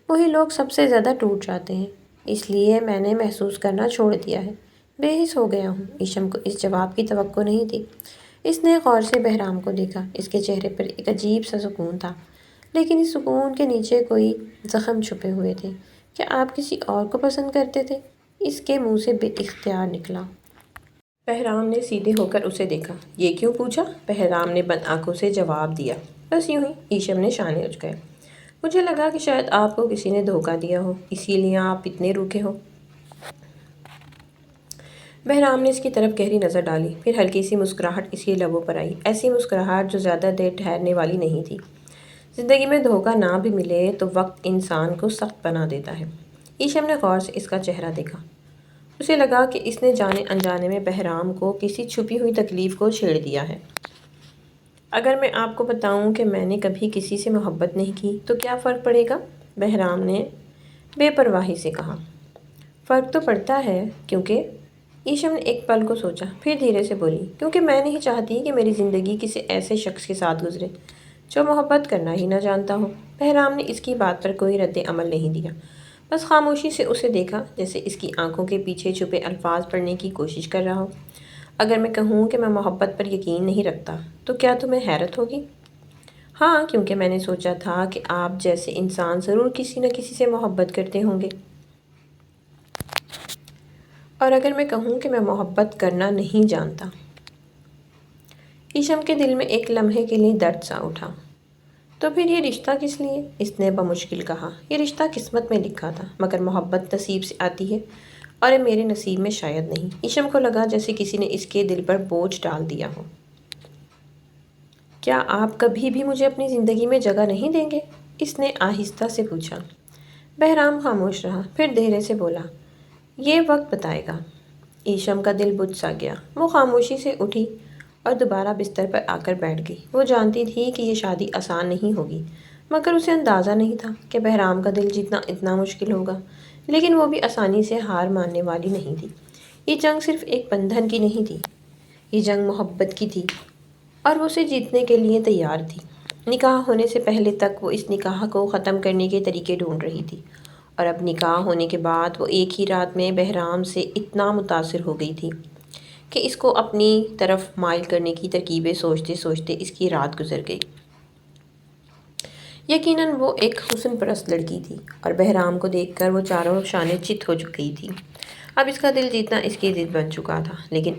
وہی لوگ سب سے زیادہ ٹوٹ جاتے ہیں، اس لیے میں نے محسوس کرنا چھوڑ دیا ہے، بے حس ہو گیا ہوں۔ ایشم کو اس جواب کی توقع نہیں تھی۔ اس نے غور سے بہرام کو دیکھا۔ اس کے چہرے پر ایک عجیب سا سکون تھا، لیکن اس سکون کے نیچے کوئی زخم چھپے ہوئے تھے۔ کیا آپ کسی اور کو پسند کرتے تھے؟ اس کے منہ سے بے اختیار نکلا۔ بہرام نے سیدھے ہو کر اسے دیکھا۔ یہ کیوں پوچھا؟ بہرام نے بند آنکھوں سے جواب دیا۔ بس یوں ہی، ایشم نے شانے اچکائے۔ مجھے لگا کہ شاید آپ کو کسی نے دھوکہ دیا ہو، اسی لیے آپ اتنے روکھے ہو۔ بہرام نے اس کی طرف گہری نظر ڈالی، پھر ہلکی سی مسکراہٹ اس کے لبوں پر آئی، ایسی مسکراہٹ جو زیادہ دیر ٹھہرنے والی نہیں تھی۔ زندگی میں دھوکہ نہ بھی ملے تو وقت انسان کو سخت بنا دیتا ہے۔ ایشم نے غور سے اس کا چہرہ دیکھا۔ اسے لگا کہ اس نے جانے انجانے میں بہرام کو کسی چھپی ہوئی تکلیف کو چھیڑ دیا ہے۔ اگر میں آپ کو بتاؤں کہ میں نے کبھی کسی سے محبت نہیں کی تو کیا فرق پڑے گا؟ بہرام نے بے پرواہی سے کہا۔ فرق تو پڑتا ہے کیونکہ ایشم نے ایک پل کو سوچا، پھر دھیرے سے بولی، کیونکہ میں نہیں چاہتی کہ میری زندگی کسی ایسے شخص کے ساتھ گزرے جو محبت کرنا ہی نہ جانتا ہو۔ بہرام نے اس کی بات پر کوئی رد عمل نہیں دیا، بس خاموشی سے اسے دیکھا، جیسے اس کی آنکھوں کے پیچھے چھپے الفاظ پڑھنے کی کوشش کر رہا ہو۔ اگر میں کہوں کہ میں محبت پر یقین نہیں رکھتا تو کیا تمہیں حیرت ہوگی؟ ہاں، کیونکہ میں نے سوچا تھا کہ آپ جیسے انسان ضرور کسی نہ کسی سے محبت کرتے ہوں گے۔ اور اگر میں کہوں کہ میں محبت کرنا نہیں جانتا؟ ایشم کے دل میں ایک لمحے کے لیے درد سا اٹھا۔ تو پھر یہ رشتہ کس لیے؟ اس نے بمشکل کہا۔ یہ رشتہ قسمت میں لکھا تھا، مگر محبت نصیب سے آتی ہے، اور یہ میرے نصیب میں شاید نہیں۔ ایشم کو لگا جیسے کسی نے اس کے دل پر بوجھ ڈال دیا ہو۔ کیا آپ کبھی بھی مجھے اپنی زندگی میں جگہ نہیں دیں گے؟ اس نے آہستہ سے پوچھا۔ بہرام خاموش رہا، پھر دھیرے سے بولا، یہ وقت بتائے گا۔ ایشم کا دل بجھ سا گیا۔ وہ خاموشی سے اٹھی اور دوبارہ بستر پر آ کر بیٹھ گئی۔ وہ جانتی تھی کہ یہ شادی آسان نہیں ہوگی، مگر اسے اندازہ نہیں تھا کہ بہرام کا دل جیتنا اتنا مشکل ہوگا۔ لیکن وہ بھی آسانی سے ہار ماننے والی نہیں تھی۔ یہ جنگ صرف ایک بندھن کی نہیں تھی، یہ جنگ محبت کی تھی، اور وہ اسے جیتنے کے لیے تیار تھی۔ نکاح ہونے سے پہلے تک وہ اس نکاح کو ختم کرنے کے طریقے ڈھونڈ رہی تھی، اور اب نکاح ہونے کے بعد وہ ایک ہی رات میں بہرام سے اتنا متاثر ہو گئی تھی کہ اس کو اپنی طرف مائل کرنے کی ترکیبیں سوچتے سوچتے اس کی رات گزر گئی۔ یقیناً وہ ایک حسن پرست لڑکی تھی، اور بہرام کو دیکھ کر وہ چاروں شانے چت ہو چکی تھی۔ اب اس کا دل جیتنا اس کی ضد بن چکا تھا، لیکن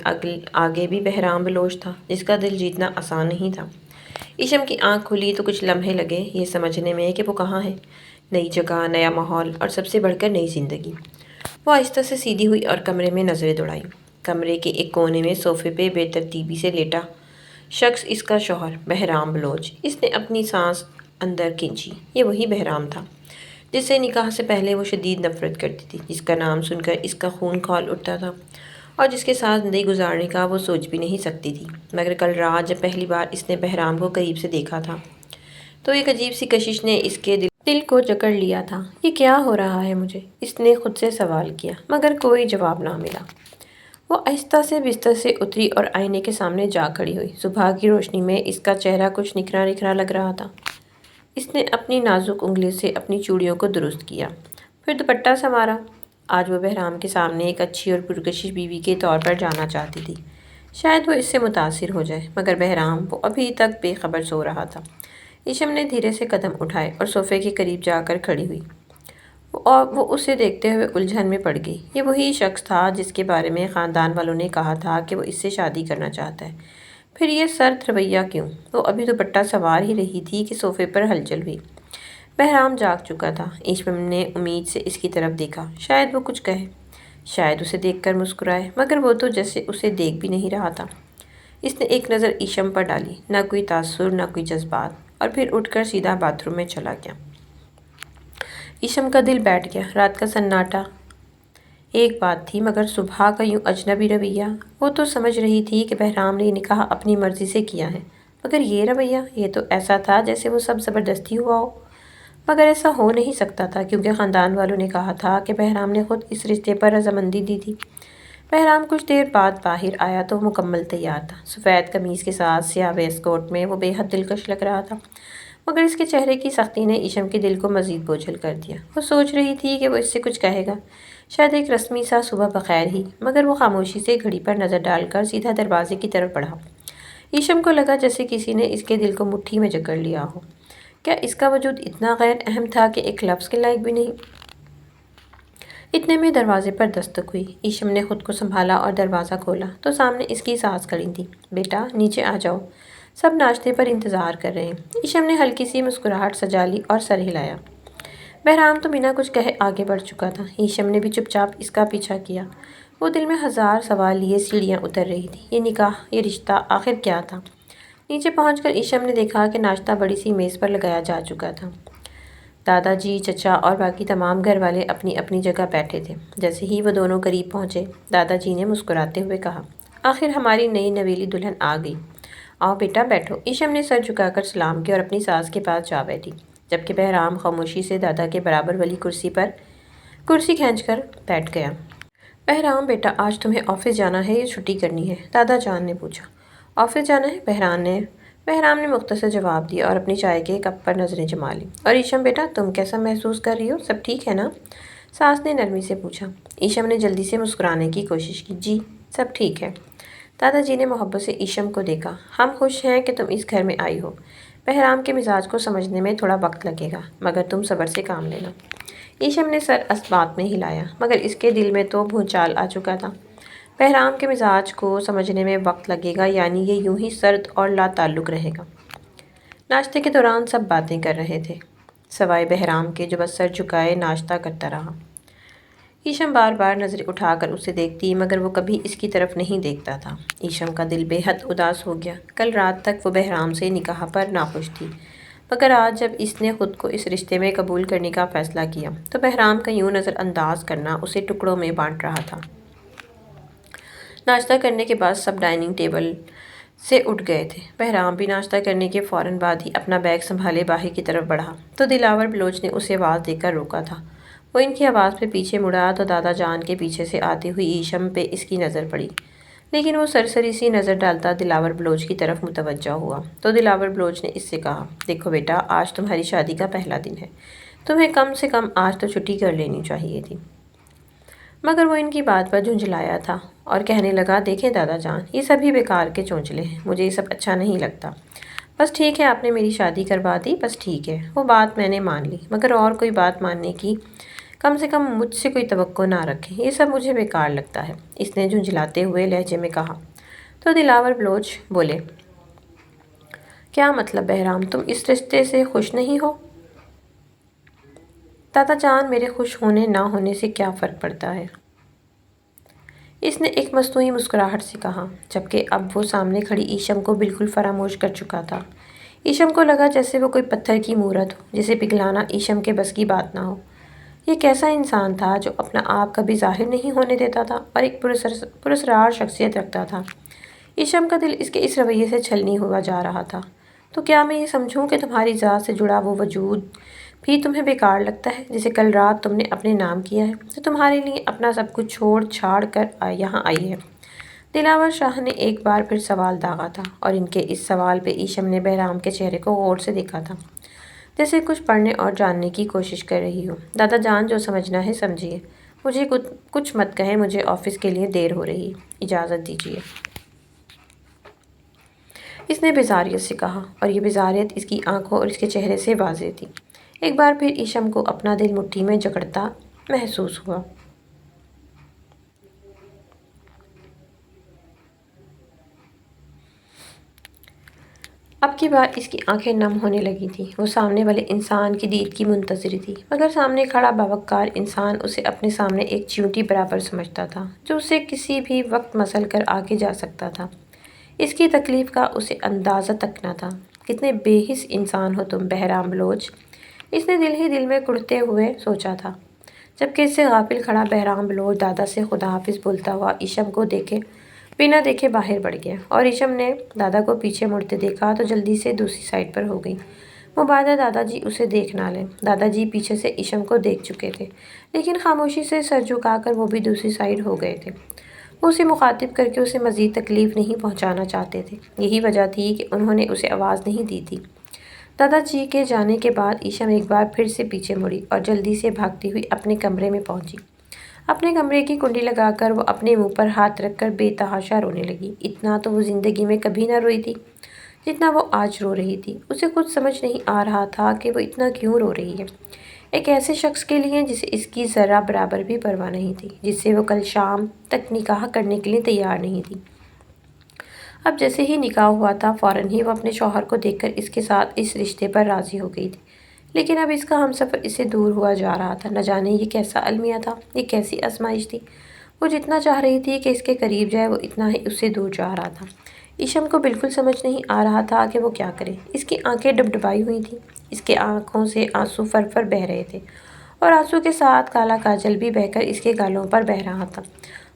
آگے بھی بہرام بلوچ تھا جس کا دل جیتنا آسان نہیں تھا۔ ایشم کی آنکھ کھلی تو کچھ لمحے لگے یہ سمجھنے میں کہ وہ کہاں ہے۔ نئی جگہ، نیا ماحول، اور سب سے بڑھ کر نئی زندگی۔ وہ آہستہ سے سیدھی ہوئی اور کمرے میں نظریں دوڑائی۔ کمرے کے ایک کونے میں صوفے پہ بے ترتیبی سے لیٹا شخص اس کا شوہر بہرام بلوچ۔ اس نے اپنی سانس اندر کھینچی۔ یہ وہی بہرام تھا جس سے نکاح سے پہلے وہ شدید نفرت کرتی تھی، جس کا نام سن کر اس کا خون کھول اٹھتا تھا، اور جس کے ساتھ زندگی گزارنے کا وہ سوچ بھی نہیں سکتی تھی۔ مگر کل رات جب پہلی بار اس نے بہرام کو قریب سے دیکھا تھا تو ایک عجیب سی کشش نے اس کے دل کو جکڑ لیا تھا۔ یہ کیا ہو رہا ہے مجھے؟ اس نے خود سے سوال کیا، مگر کوئی جواب نہ ملا۔ وہ آہستہ سے بستر سے اتری اور آئینے کے سامنے جا کھڑی ہوئی۔ صبح کی روشنی میں اس کا چہرہ کچھ نکھرا نکھرا لگ رہا تھا۔ اس نے اپنی نازک انگلی سے اپنی چوڑیوں کو درست کیا، پھر دوپٹہ سنوارا۔ آج وہ بہرام کے سامنے ایک اچھی اور پرکشش بیوی کے طور پر جانا چاہتی تھی۔ شاید وہ اس سے متاثر ہو جائے، مگر بہرام وہ ابھی تک بے خبر سو رہا تھا۔ ایشم نے دھیرے سے قدم اٹھائے اور صوفے کے قریب جا کر کھڑی ہوئی، اور وہ اسے دیکھتے ہوئے الجھن میں پڑ گئی۔ یہ وہی شخص تھا جس کے بارے میں خاندان والوں نے کہا تھا کہ وہ اس سے شادی کرنا چاہتا ہے۔ پھر یہ سرد رویہ کیوں؟ وہ ابھی دوپٹہ سنوار ہی رہی تھی کہ صوفے پر ہلچل ہوئی۔ بہرام جاگ چکا تھا۔ ایشم نے امید سے اس کی طرف دیکھا، شاید وہ کچھ کہے، شاید اسے دیکھ کر مسکرائے، مگر وہ تو جیسے اسے دیکھ بھی نہیں رہا تھا۔ اس نے ایک نظر ایشم پر ڈالی، نہ کوئی تاثر، نہ کوئی جذبات، اور پھر اٹھ کر سیدھا باتھ روم میں چلا گیا۔ ایشم کا دل بیٹھ گیا۔ رات کا سناٹا ایک بات تھی، مگر صبح کا یوں اجنبی رویہ۔ وہ تو سمجھ رہی تھی کہ بہرام نے یہ نکاح اپنی مرضی سے کیا ہے، مگر یہ رویہ، یہ تو ایسا تھا جیسے وہ سب زبردستی ہوا ہو۔ مگر ایسا ہو نہیں سکتا تھا، کیونکہ خاندان والوں نے کہا تھا کہ بہرام نے خود اس رشتے پر رضامندی دی تھی۔ بہرام کچھ دیر بعد باہر آیا تو مکمل تیار تھا۔ سفید قمیض کے ساتھ سیاہ ویسٹ کوٹ میں وہ بے حد دلکش لگ رہا تھا، مگر اس کے چہرے کی سختی نے ایشم کے دل کو مزید بوجھل کر دیا۔ وہ سوچ رہی تھی کہ وہ اس سے کچھ کہے گا، شاید ایک رسمی سا صبح بخیر ہی، مگر وہ خاموشی سے گھڑی پر نظر ڈال کر سیدھا دروازے کی طرف بڑھا۔ ایشم کو لگا جیسے کسی نے اس کے دل کو مٹھی میں جکڑ لیا ہو۔ کیا اس کا وجود اتنا غیر اہم تھا کہ ایک لفظ کے لائق بھی نہیں؟ اتنے میں دروازے پر دستک ہوئی۔ ایشم نے خود کو سنبھالا اور دروازہ کھولا تو سامنے اس کی ساس کھڑی تھی۔ بیٹا، نیچے آ جاؤ، سب ناشتے پر انتظار کر رہے ہیں۔ ایشم نے ہلکی سی مسکراہٹ سجا لی اور سر ہلایا۔ بہرام تو بنا کچھ کہے آگے بڑھ چکا تھا۔ ایشم نے بھی چپ چاپ اس کا پیچھا کیا۔ وہ دل میں ہزار سوال لیے سیڑھیاں اتر رہی تھی۔ یہ نکاح، یہ رشتہ، آخر کیا تھا؟ نیچے پہنچ کر ایشم نے دیکھا کہ ناشتہ بڑی سی میز پر لگایا جا چکا تھا۔ دادا جی، چچا اور باقی تمام گھر والے اپنی اپنی جگہ بیٹھے تھے۔ جیسے ہی وہ دونوں قریب پہنچے، دادا جی نے مسکراتے ہوئے کہا، آخر ہماری نئی نویلی دلہن آ گئی۔ آؤ بیٹا بیٹھو۔ ایشم نے سر جھکا کر سلام کیا اور اپنی ساس کے پاس جا بیٹھی، جبکہ بہرام خاموشی سے دادا کے برابر والی کرسی پر کرسی کھینچ کر بیٹھ گیا۔ بہرام بیٹا، آج تمہیں آفس جانا ہے یا چھٹی کرنی ہے؟ دادا جان نے پوچھا۔ آفس جانا ہے، بہرام نے مختصر جواب دیا اور اپنی چائے کے کپ پر نظریں جما لیں۔ اور ایشم بیٹا، تم کیسا محسوس کر رہی ہو؟ سب ٹھیک ہے نا؟ ساس نے نرمی سے پوچھا۔ ایشم نے جلدی سے مسکرانے کی کوشش کی۔ جی سب ٹھیک ہے۔ دادا جی نے محبت سے ایشم کو دیکھا۔ ہم خوش ہیں کہ تم اس گھر میں آئی ہو۔ بہرام کے مزاج کو سمجھنے میں تھوڑا وقت لگے گا، مگر تم صبر سے کام لینا۔ ایشم نے سر اس بات میں ہلایا، مگر اس کے دل میں تو بھونچال آ چکا تھا۔ بہرام کے مزاج کو سمجھنے میں وقت لگے گا، یعنی یہ یوں ہی سرد اور لا تعلق رہے گا۔ ناشتے کے دوران سب باتیں کر رہے تھے، سوائے بہرام کے جو بس سر جھکائے ناشتہ کرتا رہا۔ ایشم بار بار نظریں اٹھا کر اسے دیکھتی، مگر وہ کبھی اس کی طرف نہیں دیکھتا تھا۔ ایشم کا دل بے حد اداس ہو گیا۔ کل رات تک وہ بہرام سے نکاح پر ناخوش تھی، مگر آج جب اس نے خود کو اس رشتے میں قبول کرنے کا فیصلہ کیا تو بہرام کا یوں نظر انداز کرنا اسے ٹکڑوں میں بانٹ رہا تھا۔ ناشتہ کرنے کے بعد سب ڈائننگ ٹیبل سے اٹھ گئے تھے۔ بہرام بھی ناشتہ کرنے کے فوراً بعد ہی اپنا بیگ سنبھالے باہر کی طرف بڑھا تو دلاور بلوچ نے اسے آواز دے کر روکا تھا۔ وہ ان کی آواز پہ پیچھے مڑا تو دادا جان کے پیچھے سے آتی ہوئی ایشم پہ اس کی نظر پڑی، لیکن وہ سرسری سی نظر ڈالتا دلاور بلوچ کی طرف متوجہ ہوا تو دلاور بلوچ نے اس سے کہا، دیکھو بیٹا، آج تمہاری شادی کا پہلا دن ہے، تمہیں کم سے کم آج تو چھٹی کر لینی چاہیے تھی۔ مگر وہ ان کی بات پر جھنجھلایا تھا اور کہنے لگا، دیکھیں دادا جان، یہ سبھی بیکار کے چونچلے ہیں، مجھے یہ سب اچھا نہیں لگتا۔ بس ٹھیک ہے، آپ نے میری شادی کروا دی، بس ٹھیک ہے، وہ بات میں نے مان لی، مگر اور کوئی بات ماننے کی کم سے کم مجھ سے کوئی توقع نہ رکھیں، یہ سب مجھے بیکار لگتا ہے، اس نے جھنجھلاتے ہوئے لہجے میں کہا۔ تو دلاور بلوچ بولے، کیا مطلب بہرام، تم اس رشتے سے خوش نہیں ہو؟ دادا جان، میرے خوش ہونے نہ ہونے سے کیا فرق پڑتا ہے؟ اس نے ایک مصنوعی مسکراہٹ سے کہا، جبکہ اب وہ سامنے کھڑی ایشم کو بالکل فراموش کر چکا تھا۔ ایشم کو لگا جیسے وہ کوئی پتھر کی مورت ہو جسے پگھلانا ایشم کے بس کی بات نہ ہو۔ یہ کیسا انسان تھا جو اپنا آپ کبھی ظاہر نہیں ہونے دیتا تھا اور ایک پراسرار شخصیت رکھتا تھا۔ ایشم کا دل اس کے اس رویے سے چھلنی ہوا جا رہا تھا۔ تو کیا میں یہ سمجھوں کہ تمہاری ذات سے جڑا وہ وجود بھی تمہیں بیکار لگتا ہے جسے کل رات تم نے اپنے نام کیا ہے، جو تمہارے لیے اپنا سب کچھ چھوڑ چھاڑ کر یہاں آئی ہے؟ دلاور شاہ نے ایک بار پھر سوال داغا تھا اور ان کے اس سوال پہ ایشم نے بہرام کے چہرے کو غور سے دیکھا تھا، جیسے کچھ پڑھنے اور جاننے کی کوشش کر رہی ہو۔ دادا جان، جو سمجھنا ہے سمجھیے، مجھے کچھ مت کہیں، مجھے آفس کے لیے دیر ہو رہی ہے، اجازت دیجیے۔ اس نے بیزاریت سے کہا، اور یہ بیزاریت اس کی آنکھوں اور اس کے چہرے سے واضح تھی۔ ایک بار پھر ایشم کو اپنا دل مٹھی میں جکڑتا محسوس ہوا۔ اب کی بار اس کی آنکھیں نم ہونے لگی تھیں۔ وہ سامنے والے انسان کی دید کی منتظر تھی، مگر سامنے کھڑا باوقار انسان اسے اپنے سامنے ایک چیونٹی برابر سمجھتا تھا جو اسے کسی بھی وقت مسل کر آگے جا سکتا تھا۔ اس کی تکلیف کا اسے اندازہ تک نہ تھا۔ کتنے بے حس انسان ہو تم بہرام بلوچ، اس نے دل ہی دل میں کڑھتے ہوئے سوچا تھا، جبکہ اس سے غافل کھڑا بہرام بلوچ دادا سے خدا حافظ بولتا ہوا ایشم کو بنا دیکھے باہر بڑھ گیا، اور ایشم نے دادا کو پیچھے مڑتے دیکھا تو جلدی سے دوسری سائڈ پر ہو گئی، مبادا دادا جی اسے دیکھ نہ لیں۔ دادا جی پیچھے سے ایشم کو دیکھ چکے تھے، لیکن خاموشی سے سر جھکا کر وہ بھی دوسری سائڈ ہو گئے تھے۔ وہ اسے مخاطب کر کے اسے مزید تکلیف نہیں پہنچانا چاہتے تھے، یہی وجہ تھی کہ انہوں نے اسے آواز نہیں دی تھی۔ دادا جی کے جانے کے بعد ایشم ایک بار پھر سے پیچھے مڑی اور جلدی سے بھاگتی ہوئی اپنے کمرے میں پہنچی۔ اپنے کمرے کی کنڈی لگا کر وہ اپنے منہ پر ہاتھ رکھ کر بے تحاشا رونے لگی۔ اتنا تو وہ زندگی میں کبھی نہ روئی تھی جتنا وہ آج رو رہی تھی۔ اسے خود سمجھ نہیں آ رہا تھا کہ وہ اتنا کیوں رو رہی ہے، ایک ایسے شخص کے لیے جسے اس کی ذرہ برابر بھی پرواہ نہیں تھی، جس سے وہ کل شام تک نکاح کرنے کے لیے تیار نہیں تھی۔ اب جیسے ہی نکاح ہوا تھا فوراً ہی وہ اپنے شوہر کو دیکھ کر اس کے ساتھ اس رشتے پر راضی ہو گئی تھی، لیکن اب اس کا ہمسفر اس سے دور ہوا جا رہا تھا۔ نہ جانے یہ کیسا المیہ تھا، یہ کیسی آزمائش تھی۔ وہ جتنا چاہ رہی تھی کہ اس کے قریب جائے، وہ اتنا ہی اس سے دور جا رہا تھا۔ ایشم کو بالکل سمجھ نہیں آ رہا تھا کہ وہ کیا کرے۔ اس کی آنکھیں ڈبڈبائی ہوئی تھیں، اس کے آنکھوں سے آنسو فر بہہ رہے تھے، اور آنسو کے ساتھ کالا کاجل بھی بہہ کر اس کے گالوں پر بہہ رہا تھا۔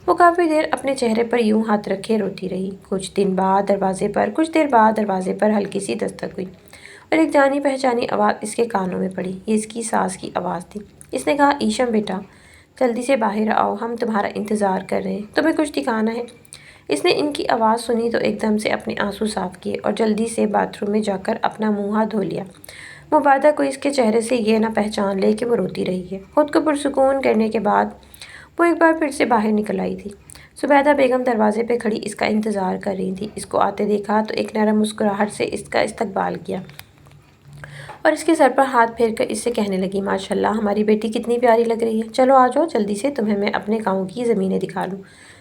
وہ کافی دیر اپنے چہرے پر یوں ہاتھ رکھے روتی رہی۔ کچھ دیر بعد دروازے پر ہلکی سی دستک ہوئی اور ایک جانی پہچانی آواز اس کے کانوں میں پڑی۔ یہ اس کی ساس کی آواز تھی۔ اس نے کہا، ایشم بیٹا، جلدی سے باہر آؤ، ہم تمہارا انتظار کر رہے ہیں، تمہیں کچھ دکھانا ہے؟ اس نے ان کی آواز سنی تو ایک دم سے اپنے آنسو صاف کیے اور جلدی سے باتھ روم میں جا کر اپنا منہ ہاتھ دھو لیا۔ مبادہ کو اس کے چہرے سے یہ نہ پہچان لے کہ وہ روتی رہی ہے۔ خود کو پرسکون کرنے کے بعد وہ ایک بار پھر سے باہر نکل آئی تھی۔ زبیدہ بیگم دروازے پہ کھڑی اس کا انتظار کر رہی تھی۔ اس کو آتے دیکھا تو ایک نرم مسکراہٹ سے اس کا استقبال کیا اور اس کے سر پر ہاتھ پھیر کر اس سے کہنے لگی، ماشاءاللہ ہماری بیٹی کتنی پیاری لگ رہی ہے، چلو آ جاؤ جلدی سے، تمہیں میں اپنے گاؤں کی زمینیں دکھا لوں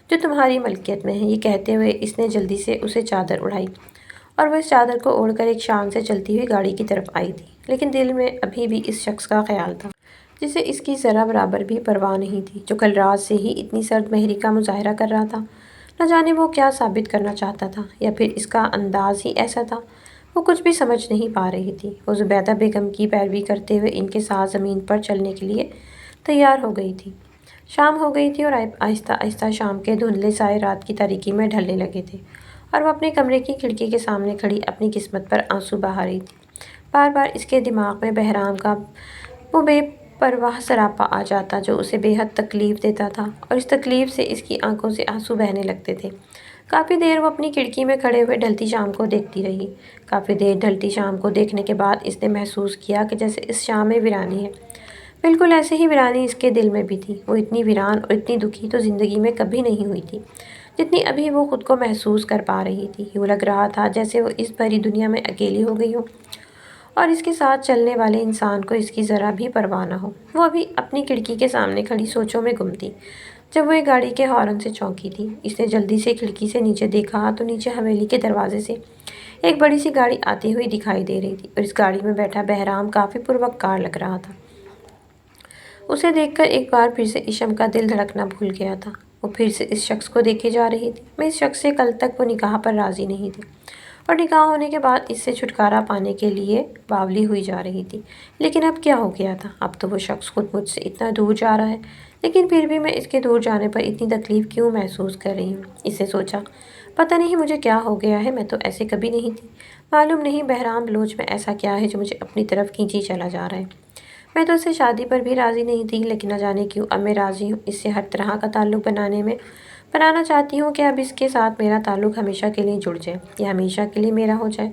جو تمہاری ملکیت میں ہیں۔ یہ کہتے ہوئے اس نے جلدی سے اسے چادر اڑائی اور وہ اس چادر کو اوڑھ کر ایک شان سے چلتی ہوئی گاڑی کی طرف آئی تھی، لیکن دل میں ابھی بھی اس شخص کا خیال تھا جسے اس کی ذرا برابر بھی پرواہ نہیں تھی، جو کل رات سے ہی اتنی سرد مہری کا مظاہرہ کر رہا تھا۔ نہ جانے وہ کیا ثابت کرنا چاہتا تھا، یا پھر اس کا انداز ہی ایسا تھا۔ وہ کچھ بھی سمجھ نہیں پا رہی تھی۔ وہ زبیدہ بیگم کی پیروی کرتے ہوئے ان کے ساتھ زمین پر چلنے کے لیے تیار ہو گئی تھی۔ شام ہو گئی تھی اور آہستہ آہستہ شام کے دھندلے سائے رات کی تاریکی میں ڈھلنے لگے تھے، اور وہ اپنے کمرے کی کھڑکی کے سامنے کھڑی اپنی قسمت پر آنسو بہا رہی تھی۔ بار بار اس کے دماغ میں بہرام کا وہ بے پرواہ سراپا آ جاتا جو اسے بے حد تکلیف دیتا تھا، اور اس تکلیف سے اس کی آنکھوں سے آنسو بہنے لگتے تھے۔ کافی دیر وہ اپنی کھڑکی میں کھڑے ہوئے ڈھلتی شام کو دیکھتی رہی۔ کافی دیر ڈھلتی شام کو دیکھنے کے بعد اس نے محسوس کیا کہ جیسے اس شام میں ویرانی ہے۔ بالکل ایسے ہی ویرانی اس کے دل میں بھی تھی۔ وہ اتنی ویران اور اتنی دکھی تو زندگی میں کبھی نہیں ہوئی تھی جتنی ابھی وہ خود کو محسوس کر پا رہی تھی۔ یوں لگ رہا تھا جیسے وہ اس بھری دنیا میں اکیلی ہو گئی ہو اور اس کے ساتھ چلنے والے انسان کو اس کی ذرا بھی پرواہ نہ ہو۔ وہ ابھی اپنی کھڑکی کے سامنے کھڑی سوچوں میں گم تھی جب وہ ایک گاڑی کے ہارن سے چونکی تھی۔ اس نے جلدی سے کھڑکی سے نیچے دیکھا تو نیچے حویلی کے دروازے سے ایک بڑی سی گاڑی آتی ہوئی دکھائی دے رہی تھی، اور اس گاڑی میں بیٹھا بہرام کافی پروقار لگ رہا تھا۔ اسے دیکھ کر ایک بار پھر سے ایشم کا دل دھڑکنا بھول گیا تھا۔ وہ پھر سے اس شخص کو دیکھے جا رہی تھی۔ میں اس شخص سے کل تک وہ نکاح پر راضی نہیں تھی، اور نکاح ہونے کے بعد اس سے چھٹکارا پانے کے لیے باولی ہوئی جا رہی تھی، لیکن اب کیا ہو گیا تھا؟ اب تو وہ شخص خود مجھ سے اتنا دور جا رہا ہے، لیکن پھر بھی میں اس کے دور جانے پر اتنی تکلیف کیوں محسوس کر رہی ہوں؟ اس نے سوچا، پتہ نہیں مجھے کیا ہو گیا ہے، میں تو ایسے کبھی نہیں تھی۔ معلوم نہیں بہرام بلوچ میں ایسا کیا ہے جو مجھے اپنی طرف کھینچی چلا جا رہا ہے۔ میں تو اس سے شادی پر بھی راضی نہیں تھی، لیکن نہ جانے کیوں اب میں راضی ہوں۔ اس سے ہر طرح کا تعلق بنانا چاہتی ہوں کہ اب اس کے ساتھ میرا تعلق ہمیشہ کے لیے جڑ جائے، یا ہمیشہ کے لیے میرا ہو جائے۔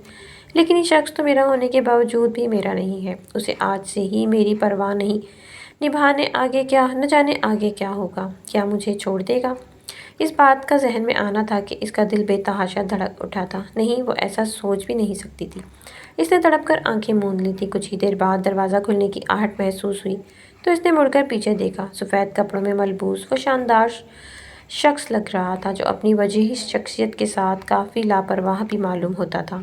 لیکن یہ شخص تو میرا ہونے کے باوجود بھی میرا نہیں ہے۔ اسے آج سے ہی میری پرواہ نہیں، نہ جانے آگے کیا ہوگا، کیا مجھے چھوڑ دے گا؟ اس بات کا ذہن میں آنا تھا کہ اس کا دل بے تحاشا دھڑک اٹھا تھا۔ نہیں، وہ ایسا سوچ بھی نہیں سکتی تھی۔ اس نے تڑپ کر آنکھیں موند لی تھیں۔ کچھ ہی دیر بعد دروازہ کھلنے کی آہٹ محسوس ہوئی تو اس نے مڑ کر پیچھے دیکھا۔ سفید کپڑوں میں ملبوس وہ شاندار شخص لگ رہا تھا جو اپنی وجیح شخصیت کے ساتھ کافی لاپرواہ بھی معلوم ہوتا تھا۔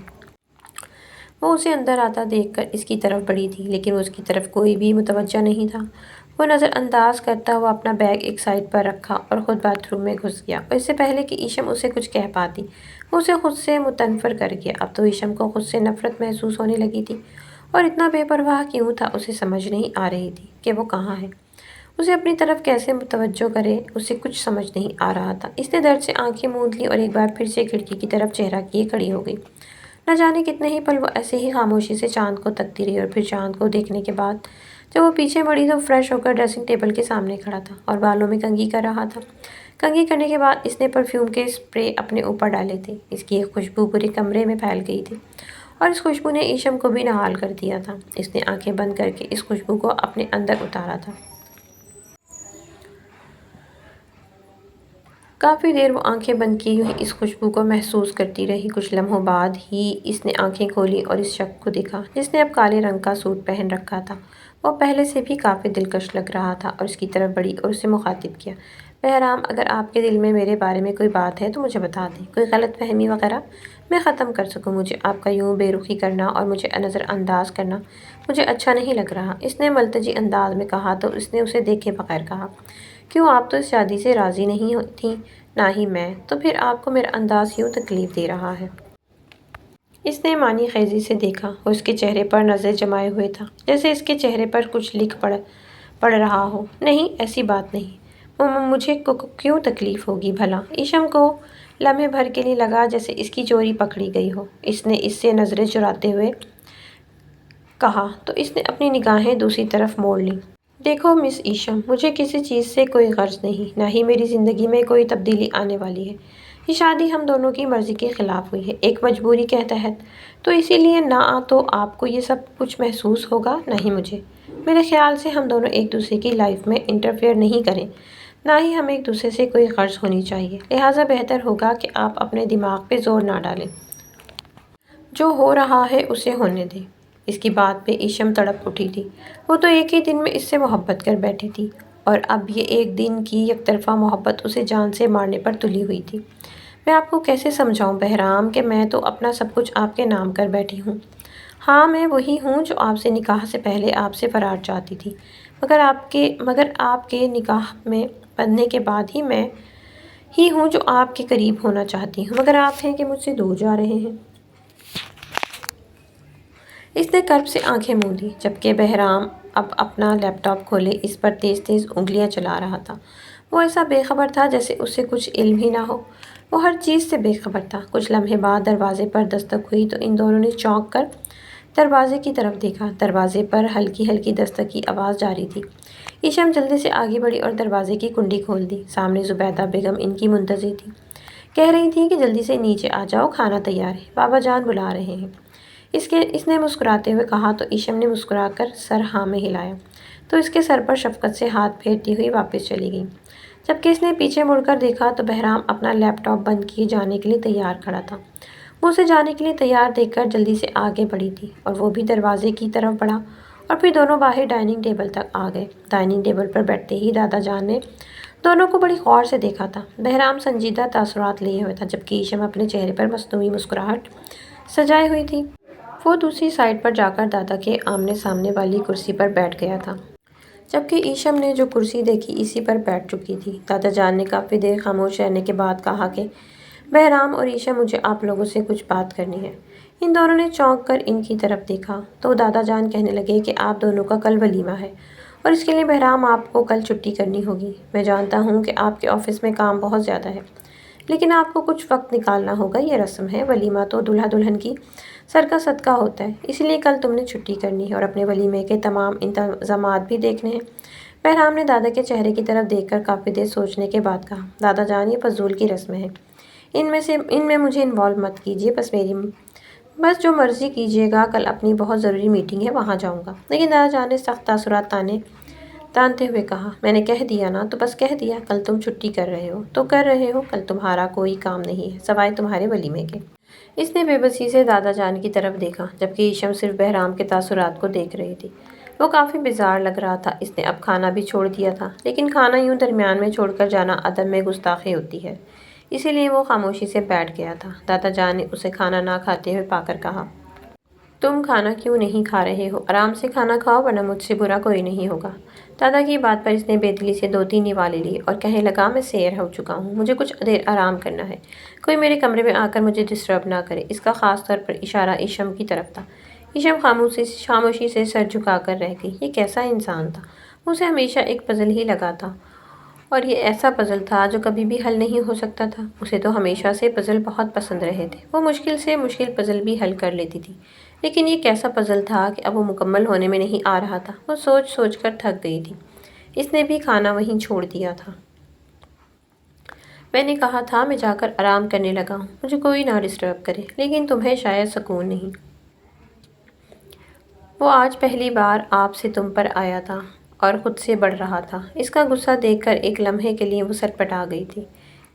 وہ اسے اندر آتا دیکھ کر اس کی طرف بڑھی تھی، لیکن وہ اس کی طرف کوئی بھی متوجہ نہیں تھا۔ وہ نظر انداز کرتا ہوا اپنا بیگ ایک سائڈ پر رکھا اور خود باتھ روم میں گھس گیا، اور اس سے پہلے کہ ایشم اسے کچھ کہہ پاتی وہ اسے خود سے متنفر کر گیا۔ اب تو ایشم کو خود سے نفرت محسوس ہونے لگی تھی، اور اتنا بے پرواہ کیوں تھا اسے سمجھ نہیں آ رہی تھی کہ وہ کہاں ہے، اسے اپنی طرف کیسے متوجہ کرے، اسے کچھ سمجھ نہیں آ رہا تھا۔ اس نے درد سے آنکھیں موند لی اور ایک بار پھر سے کھڑکی کی طرف چہرہ کیے کھڑی ہو گئی۔ نہ جانے کتنے ہی پل وہ ایسے ہی خاموشی سے چاند کو تکتی رہی، اور پھر چاند کو دیکھنے کے بعد جب وہ پیچھے مڑی تو فریش ہو کر ڈریسنگ ٹیبل کے سامنے کھڑا تھا اور بالوں میں کنگھی کر رہا تھا۔ کنگھی کرنے کے بعد اس نے پرفیوم کے اسپرے اپنے اوپر ڈالے تھے۔ اس کی ایک خوشبو پورے کمرے میں پھیل گئی تھی، اور اس خوشبو نے ایشم کو بھی نہال کر دیا تھا۔ اس نے آنکھیں بند کر کے اس خوشبو کو اپنے اندر اتارا تھا۔ کافی دیر وہ آنکھیں بند کی ہوئی اس خوشبو کو محسوس کرتی رہی۔ کچھ لمحوں بعد ہی اس نے آنکھیں کھولی اور اس شخص کو دیکھا جس نے اب کالے رنگ کا سوٹ پہن رکھا تھا۔ وہ پہلے سے بھی کافی دلکش لگ رہا تھا، اور اس کی طرف بڑھی اور اسے مخاطب کیا، بہرام، اگر آپ کے دل میں میرے بارے میں کوئی بات ہے تو مجھے بتا دیں، کوئی غلط فہمی وغیرہ میں ختم کر سکوں۔ مجھے آپ کا یوں بے رخی کرنا اور مجھے نظر انداز کرنا مجھے اچھا نہیں لگ رہا۔ اس نے ملتجی انداز میں کہا تو اس نے اسے دیکھے بغیر کہا، کیوں آپ تو اس شادی سے راضی نہیں تھیں؟ نہ ہی میں، تو پھر آپ کو میرا انداز کیوں تکلیف دے رہا ہے؟ اس نے معنی خیزی سے دیکھا۔ وہ اس کے چہرے پر نظریں جمائے ہوئے تھا، جیسے اس کے چہرے پر کچھ لکھ پڑھ رہا ہو۔ نہیں، ایسی بات نہیں، مجھے کیوں تکلیف ہوگی بھلا؟ ایشم کو لمحے بھر کے لیے لگا جیسے اس کی چوری پکڑی گئی ہو۔ اس نے اس سے نظریں چراتے ہوئے کہا تو اس نے اپنی نگاہیں دوسری طرف موڑ لیں۔ دیکھو مس ایشم، مجھے کسی چیز سے کوئی غرض نہیں، نہ ہی میری زندگی میں کوئی تبدیلی آنے والی ہے۔ یہ شادی ہم دونوں کی مرضی کے خلاف ہوئی ہے، ایک مجبوری کے تحت، تو اسی لیے نہ تو آپ کو یہ سب کچھ محسوس ہوگا نہ ہی مجھے۔ میرے خیال سے ہم دونوں ایک دوسرے کی لائف میں انٹرفیئر نہیں کریں، نہ ہی ہم ایک دوسرے سے کوئی غرض ہونی چاہیے، لہٰذا بہتر ہوگا کہ آپ اپنے دماغ پہ زور نہ ڈالیں۔ جو ہو رہا ہے اسے ہونے دیں۔ اس کی بات پہ ایشم تڑپ اٹھی تھی۔ وہ تو ایک ہی دن میں اس سے محبت کر بیٹھی تھی اور اب یہ ایک دن کی یک طرفہ محبت اسے جان سے مارنے پر تلی ہوئی تھی۔ میں آپ کو کیسے سمجھاؤں بہرام کہ میں تو اپنا سب کچھ آپ کے نام کر بیٹھی ہوں۔ ہاں میں وہی ہوں جو آپ سے نکاح سے پہلے آپ سے فرار چاہتی تھی، مگر آپ کے نکاح میں بندھنے کے بعد میں ہی ہوں جو آپ کے قریب ہونا چاہتی ہوں، مگر آپ ہیں کہ مجھ سے دور جا رہے ہیں۔ اس نے کرب سے آنکھیں موندی، جبکہ بہرام اب اپنا لیپ ٹاپ کھولے اس پر تیز تیز انگلیاں چلا رہا تھا۔ وہ ایسا بے خبر تھا جیسے اسے کچھ علم ہی نہ ہو۔ وہ ہر چیز سے بے خبر تھا۔ کچھ لمحے بعد دروازے پر دستک ہوئی تو ان دونوں نے چونک کر دروازے کی طرف دیکھا۔ دروازے پر ہلکی ہلکی دستک کی آواز جاری تھی۔ ایشم جلدی سے آگے بڑھی اور دروازے کی کنڈی کھول دی۔ سامنے زبیدہ بیگم ان کی منتظر تھی۔ کہہ رہی تھیں کہ جلدی سے نیچے آ جاؤ، کھانا تیار ہے، بابا جان بلا رہے ہیں۔ اس نے مسکراتے ہوئے کہا تو ایشم نے مسکرا کر سر ہاں میں ہلایا، تو اس کے سر پر شفقت سے ہاتھ پھیرتی ہوئی واپس چلی گئی۔ جبکہ اس نے پیچھے مڑ کر دیکھا تو بہرام اپنا لیپ ٹاپ بند کیے جانے کے لیے تیار کھڑا تھا۔ وہ اسے جانے کے لیے تیار دیکھ کر جلدی سے آگے بڑھی تھی اور وہ بھی دروازے کی طرف بڑھا اور پھر دونوں باہر ڈائننگ ٹیبل تک آ گئے۔ ڈائننگ ٹیبل پر بیٹھتے ہی دادا جان نے دونوں کو بڑی غور سے دیکھا تھا۔ بہرام سنجیدہ تاثرات لیے ہوئے تھا، جبکہ ایشم اپنے چہرے پر مصنوعی مسکراہٹ سجائے ہوئی تھی۔ وہ دوسری سائڈ پر جا کر دادا کے آمنے سامنے والی کرسی پر بیٹھ گیا تھا، جبکہ ایشم نے جو کرسی دیکھی اسی پر بیٹھ چکی تھی۔ دادا جان نے کافی دیر خاموش رہنے کے بعد کہا کہ بہرام اور ایشم، مجھے آپ لوگوں سے کچھ بات کرنی ہے۔ ان دونوں نے چونک کر ان کی طرف دیکھا تو دادا جان کہنے لگے کہ آپ دونوں کا کل ولیمہ ہے اور اس کے لیے بہرام آپ کو کل چھٹی کرنی ہوگی۔ میں جانتا ہوں کہ آپ کے آفس میں کام بہت زیادہ ہے، لیکن آپ کو کچھ وقت نکالنا ہوگا، یہ رسم ہے۔ ولیمہ تو دلہا دلہن کی سر کا صدقہ ہوتا ہے، اسی لیے کل تم نے چھٹی کرنی ہے اور اپنے ولیمے کے تمام انتظامات بھی دیکھنے ہیں۔ بہرام نے دادا کے چہرے کی طرف دیکھ کر کافی دیر سوچنے کے بعد کہا، دادا جان یہ فضول کی رسمیں ہیں، ان میں مجھے انوالو مت کیجیے، بس جو مرضی کیجیے گا، کل اپنی بہت ضروری میٹنگ ہے، وہاں جاؤں گا۔ لیکن دادا جان نے سخت تاثرات تانتے ہوئے کہا، میں نے کہہ دیا نا، تو بس کہہ دیا، کل تم چھٹی کر رہے ہو تو کر رہے ہو، کل تمہارا کوئی کام نہیں ہے سوائے تمہارے ولیمے کے۔ اس نے بے بسی سے دادا جان کی طرف دیکھا، جبکہ ایشم صرف بہرام کے تاثرات کو دیکھ رہی تھی۔ وہ کافی بیزار لگ رہا تھا۔ اس نے اب کھانا بھی چھوڑ دیا تھا، لیکن کھانا یوں درمیان میں چھوڑ کر جانا ادب میں گستاخی ہوتی ہے، اسی لیے وہ خاموشی سے بیٹھ گیا تھا۔ دادا جان نے اسے کھانا نہ کھاتے ہوئے پا کر کہا، تم کھانا کیوں نہیں کھا رہے ہو؟ آرام سے کھانا کھاؤ، ورنہ مجھ سے برا کوئی نہیں ہوگا۔ دادا کی بات پر اس نے بے دلی سے 2-3 نوالے لیے اور کہنے لگا، میں سیر ہو چکا ہوں، مجھے کچھ دیر آرام کرنا ہے، کوئی میرے کمرے میں آ کر مجھے ڈسٹرب نہ کرے۔ اس کا خاص طور پر اشارہ ایشم کی طرف تھا۔ ایشم خاموشی سے سر جھکا کر رہ گئی۔ یہ کیسا انسان تھا؟ اسے ہمیشہ ایک پزل ہی لگا تھا، اور یہ ایسا پزل تھا جو کبھی بھی حل نہیں ہو سکتا تھا۔ اسے تو ہمیشہ سے پزل بہت پسند رہے تھے، وہ مشکل سے مشکل پزل بھی حل کر لیتی تھی، لیکن یہ کیسا پزل تھا کہ اب وہ مکمل ہونے میں نہیں آ رہا تھا۔ وہ سوچ سوچ کر تھک گئی تھی۔ اس نے بھی کھانا وہیں چھوڑ دیا تھا۔ میں نے کہا تھا میں جا کر آرام کرنے لگا ہوں، مجھے کوئی نہ ڈسٹرب کرے، لیکن تمہیں شاید سکون نہیں۔ وہ آج پہلی بار آپ سے تم پر آیا تھا اور خود سے بڑھ رہا تھا۔ اس کا غصہ دیکھ کر ایک لمحے کے لیے وہ سٹپٹا گئی تھی۔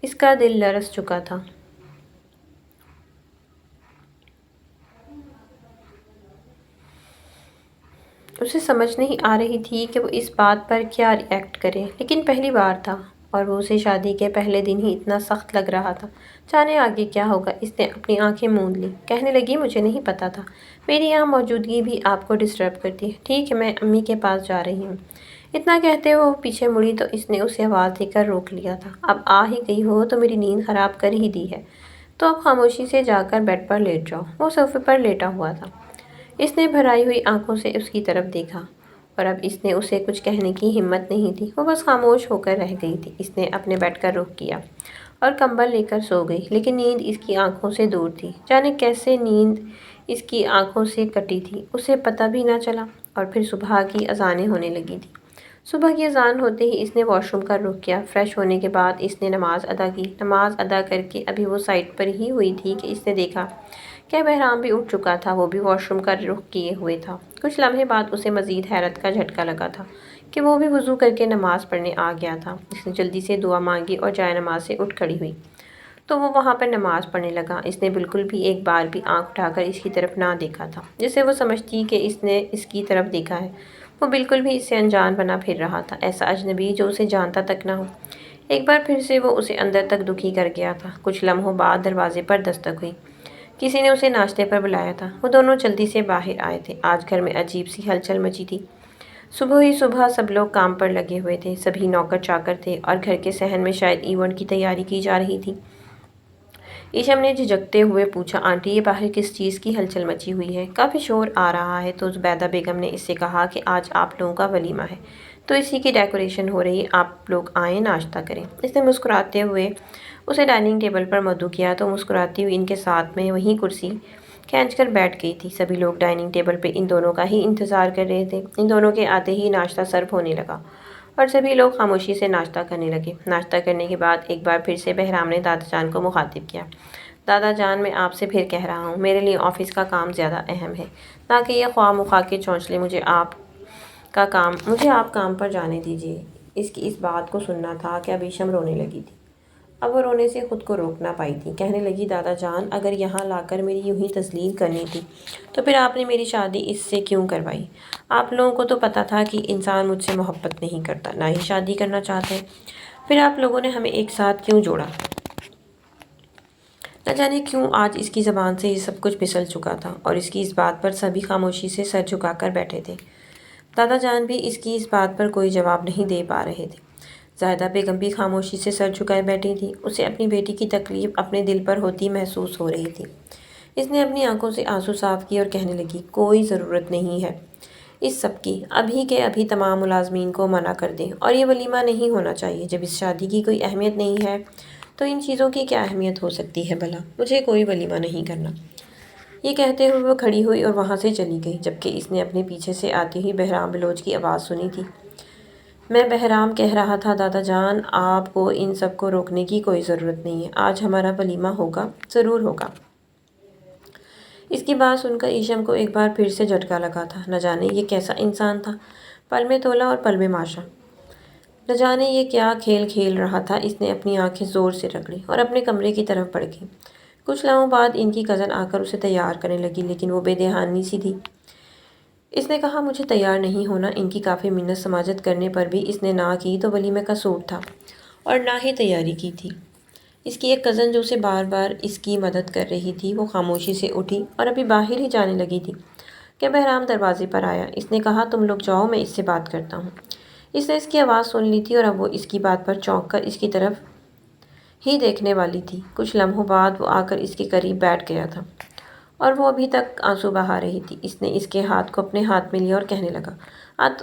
اس کا دل لرز چکا تھا۔ اسے سمجھ نہیں آ رہی تھی کہ وہ اس بات پر کیا ری ایکٹ کرے، لیکن پہلی بار تھا اور وہ اسے شادی کے پہلے دن ہی اتنا سخت لگ رہا تھا۔ جانے آگے کیا ہوگا۔ اس نے اپنی آنکھیں موند لیں، کہنے لگی، مجھے نہیں پتا تھا، میری یہاں موجودگی بھی آپ کو ڈسٹرب کرتی ہے۔ ٹھیک ہے، میں امی کے پاس جا رہی ہوں۔ اتنا کہتے ہوئے وہ پیچھے مڑی تو اس نے اسے آواز دے کر روک لیا تھا، اب آ ہی گئی ہو تو میری نیند خراب کر ہی دی ہے، تو اب خاموشی سے جا کر بیڈ پر لیٹ جاؤ۔ وہ صوفے پر لیٹا ہوا تھا۔ اس نے بھرائی ہوئی آنکھوں سے اس کی طرف دیکھا اور اب اس نے اسے کچھ کہنے کی ہمت نہیں تھی، وہ بس خاموش ہو کر رہ گئی تھی۔ اس نے اپنے بیڈ کا رخ کیا اور کمبل لے کر سو گئی، لیکن نیند اس کی آنکھوں سے دور تھی۔ جانے کیسے نیند اس کی آنکھوں سے کٹی تھی، اسے پتہ بھی نہ چلا، اور پھر صبح کی اذانیں ہونے لگی تھی۔ صبح کی اذان ہوتے ہی اس نے واش روم کا رخ کیا۔ فریش ہونے کے بعد اس نے نماز ادا کی۔ نماز ادا کر کے ابھی وہ سائٹ پر ہی ہوئی تھی کہ اس نے دیکھا کہ بہرام بھی اٹھ چکا تھا، وہ بھی واش روم کا رخ کیے ہوئے تھا۔ کچھ لمحے بعد اسے مزید حیرت کا جھٹکا لگا تھا کہ وہ بھی وضو کر کے نماز پڑھنے آ گیا تھا۔ اس نے جلدی سے دعا مانگی اور جائے نماز سے اٹھ کھڑی ہوئی تو وہ وہاں پر نماز پڑھنے لگا۔ اس نے بالکل بھی ایک بار بھی آنکھ اٹھا کر اس کی طرف نہ دیکھا تھا، جسے وہ سمجھتی کہ اس نے اس کی طرف دیکھا ہے۔ وہ بالکل بھی اس سے انجان بنا پھر رہا تھا، ایسا اجنبی جو اسے جانتا تک نہ ہو۔ ایک بار پھر سے وہ اسے اندر تک دکھی کر گیا تھا۔ کچھ لمحوں بعد دروازے پر دستک ہوئی۔ کسی نے اسے ناشتے پر بلایا تھا۔ وہ دونوں جلدی سے باہر آئے تھے۔ آج گھر میں عجیب سی ہلچل مچی تھی۔ صبح ہی صبح سب لوگ کام پر لگے ہوئے تھے، سبھی نوکر چاکر تھے اور گھر کے صحن میں شاید ایونٹ کی تیاری کی جا رہی تھی۔ ایشم نے جھجکتے ہوئے پوچھا، آنٹی یہ باہر کس چیز کی ہلچل مچی ہوئی ہے؟ کافی شور آ رہا ہے۔ تو زبیدہ بیگم نے اس سے کہا کہ آج آپ لوگوں کا ولیمہ ہے تو اسی کی ڈیکوریشن ہو رہی ہے، آپ لوگ آئیں ناشتہ کریں۔ اس نے مسکراتے ہوئے اسے ڈائننگ ٹیبل پر مدعو کیا تو مسکراتی ہوئی ان کے ساتھ میں وہیں کرسی کھینچ کر بیٹھ گئی تھی۔ سبھی لوگ ڈائننگ ٹیبل پہ ان دونوں کا ہی انتظار کر رہے تھے۔ ان دونوں کے آتے ہی ناشتہ سرو ہونے لگا اور سبھی لوگ خاموشی سے ناشتہ کرنے لگے۔ ناشتہ کرنے کے بعد ایک بار پھر سے بہرام نے دادا جان کو مخاطب کیا، دادا جان میں آپ سے پھر کہہ رہا ہوں، میرے لیے آفس کا کام زیادہ اہم ہے، نہ کہ یہ خواہ مخواہ کے چونچلے۔ مجھے آپ کام پر جانے دیجیے۔ اس کی اس بات کو سننا تھا کہ اب ایشم رونے لگی تھی۔ اب وہ رونے سے خود کو روک نہ پائی تھی۔ کہنے لگی، دادا جان اگر یہاں لا کر میری یوں ہی تذلیل کرنی تھی تو پھر آپ نے میری شادی اس سے کیوں کروائی؟ آپ لوگوں کو تو پتہ تھا کہ انسان مجھ سے محبت نہیں کرتا، نہ ہی شادی کرنا چاہتا ہے، پھر آپ لوگوں نے ہمیں ایک ساتھ کیوں جوڑا؟ نہ جانے کیوں آج اس کی زبان سے یہ سب کچھ پھسل چکا تھا اور اس کی اس بات پر سبھی خاموشی سے سر جھکا کر بیٹھے تھے۔ دادا جان بھی اس کی اس بات پر کوئی جواب نہیں دے پا رہے تھے۔ زاہدہ بیگم بھی خاموشی سے سر جھکائے بیٹھی تھی۔ اسے اپنی بیٹی کی تکلیف اپنے دل پر ہوتی محسوس ہو رہی تھی۔ اس نے اپنی آنکھوں سے آنسو صاف کیے اور کہنے لگی، کوئی ضرورت نہیں ہے اس سب کی، ابھی کے ابھی تمام ملازمین کو منع کر دیں، اور یہ ولیمہ نہیں ہونا چاہیے۔ جب اس شادی کی کوئی اہمیت نہیں ہے تو ان چیزوں کی کیا اہمیت ہو سکتی ہے بھلا؟ مجھے کوئی ولیمہ نہیں کرنا۔ یہ کہتے ہوئے وہ کھڑی ہوئی اور وہاں سے چلی گئی، جبکہ اس نے اپنے پیچھے سے آتی ہوئی بہرام بلوچ کی آواز سنی تھی۔ میں بہرام کہہ رہا تھا دادا جان، آپ کو ان سب کو روکنے کی کوئی ضرورت نہیں ہے، آج ہمارا ولیمہ ہوگا، ضرور ہوگا۔ اس کی بات سن کر ایشم کو ایک بار پھر سے جھٹکا لگا تھا۔ نہ جانے یہ کیسا انسان تھا، پل میں تولا اور پل میں ماشا۔ نہ جانے یہ کیا کھیل کھیل رہا تھا۔ اس نے اپنی آنکھیں زور سے رگڑی اور اپنے کمرے کی طرف بڑھ گئی۔ کچھ لمحوں بعد ان کی کزن آ کر اسے تیار کرنے لگی، لیکن وہ بے دھیانی سی تھی۔ اس نے کہا، مجھے تیار نہیں ہونا۔ ان کی کافی منت سماجت کرنے پر بھی اس نے نہ کی تو ولیمے کا سوٹ تھا اور نہ ہی تیاری کی تھی۔ اس کی ایک کزن جو اسے بار بار اس کی مدد کر رہی تھی، وہ خاموشی سے اٹھی اور ابھی باہر ہی جانے لگی تھی کہ بہرام دروازے پر آیا۔ اس نے کہا، تم لوگ جاؤ، میں اس سے بات کرتا ہوں۔ اس نے اس کی آواز سن لی تھی اور اب وہ اس کی بات پر چونک کر اس کی طرف ہی دیکھنے والی تھی۔ کچھ لمحوں بعد وہ آ کر اس کے قریب بیٹھ گیا تھا اور وہ ابھی تک آنسو بہا رہی تھی۔ اس نے اس کے ہاتھ کو اپنے ہاتھ میں لیا اور کہنے لگا،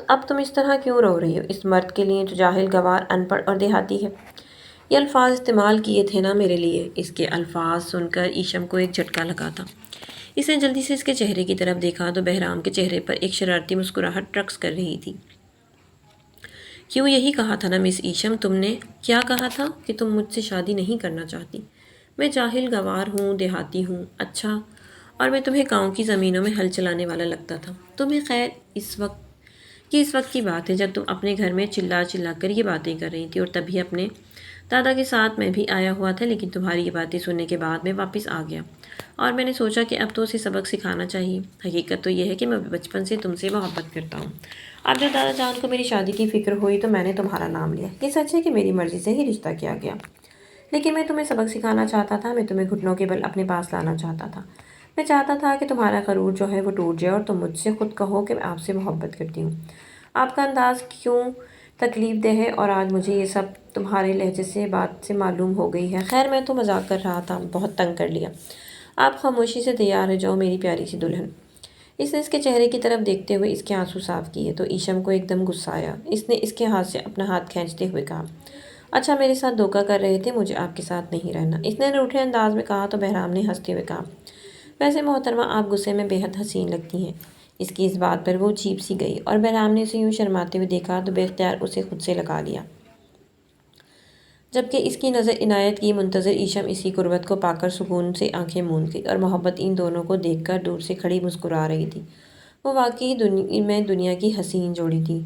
اب تم اس طرح کیوں رو رہی ہو؟ اس مرد کے لیے جو جاہل، گنوار، ان پڑھ اور دیہاتی ہے۔ یہ الفاظ استعمال کیے تھے نا میرے لیے۔ اس کے الفاظ سن کر ایشم کو ایک جھٹکا لگا تھا۔ اس نے جلدی سے اس کے چہرے کی طرف دیکھا تو بہرام کے چہرے پر ایک شرارتی مسکراہٹ رقص کر رہی تھی۔ کیوں، یہی کہا تھا نا مس ایشم، تم نے کیا کہا تھا کہ تم مجھ سے شادی نہیں کرنا چاہتی؟ میں جاہل، گنوار ہوں، دیہاتی ہوں، اچھا، اور میں تمہیں گاؤں کی زمینوں میں ہل چلانے والا لگتا تھا تمہیں؟ خیر، اس وقت کی بات ہے جب تم اپنے گھر میں چلا چلا کر یہ باتیں کر رہی تھی، اور تبھی اپنے دادا کے ساتھ میں بھی آیا ہوا تھا، لیکن تمہاری یہ باتیں سننے کے بعد میں واپس آ گیا اور میں نے سوچا کہ اب تو اسے سبق سکھانا چاہیے۔ حقیقت تو یہ ہے کہ میں بچپن سے تم سے محبت کرتا ہوں۔ اب جب دادا جان کو میری شادی کی فکر ہوئی تو میں نے تمہارا نام لیا۔ یہ سچ ہے کہ میری مرضی سے ہی رشتہ کیا گیا، لیکن میں تمہیں سبق سکھانا چاہتا تھا، میں تمہیں گھٹنوں کے بل اپنے پاس لانا چاہتا تھا۔ میں چاہتا تھا کہ تمہارا غرور جو ہے وہ ٹوٹ جائے اور تم مجھ سے خود کہو کہ میں آپ سے محبت کرتی ہوں۔ آپ کا انداز کیوں تکلیف دہ ہے، اور آج مجھے یہ سب تمہارے لہجے سے بات سے معلوم ہو گئی ہے۔ خیر، میں تو مذاق کر رہا تھا، بہت تنگ کر لیا۔ آپ خاموشی سے تیار ہو جاؤ میری پیاری سی دلہن۔ اس نے اس کے چہرے کی طرف دیکھتے ہوئے اس کے آنسو صاف کیے تو ایشم کو ایک دم غصہ آیا۔ اس نے اس کے ہاتھ سے اپنا ہاتھ کھینچتے ہوئے کہا، اچھا میرے ساتھ دھوکہ کر رہے تھے، مجھے آپ کے ساتھ نہیں رہنا۔ اس نے روٹھے انداز میں کہا تو بہرام نے ہنستے ہوئے کہا، ویسے محترمہ آپ غصے میں بے حد حسین لگتی ہیں۔ اس کی اس بات پر وہ چیپ سی گئی اور بہرام نے اسے یوں شرماتے ہوئے دیکھا تو بے اختیار اسے خود سے لگا لیا، جبکہ اس کی نظر عنایت کی منتظر ایشم اسی قربت کو پا کر سکون سے آنکھیں موند گئی اور محبت ان دونوں کو دیکھ کر دور سے کھڑی مسکرا رہی تھی۔ وہ واقعی میں دنیا کی حسین جوڑی تھی۔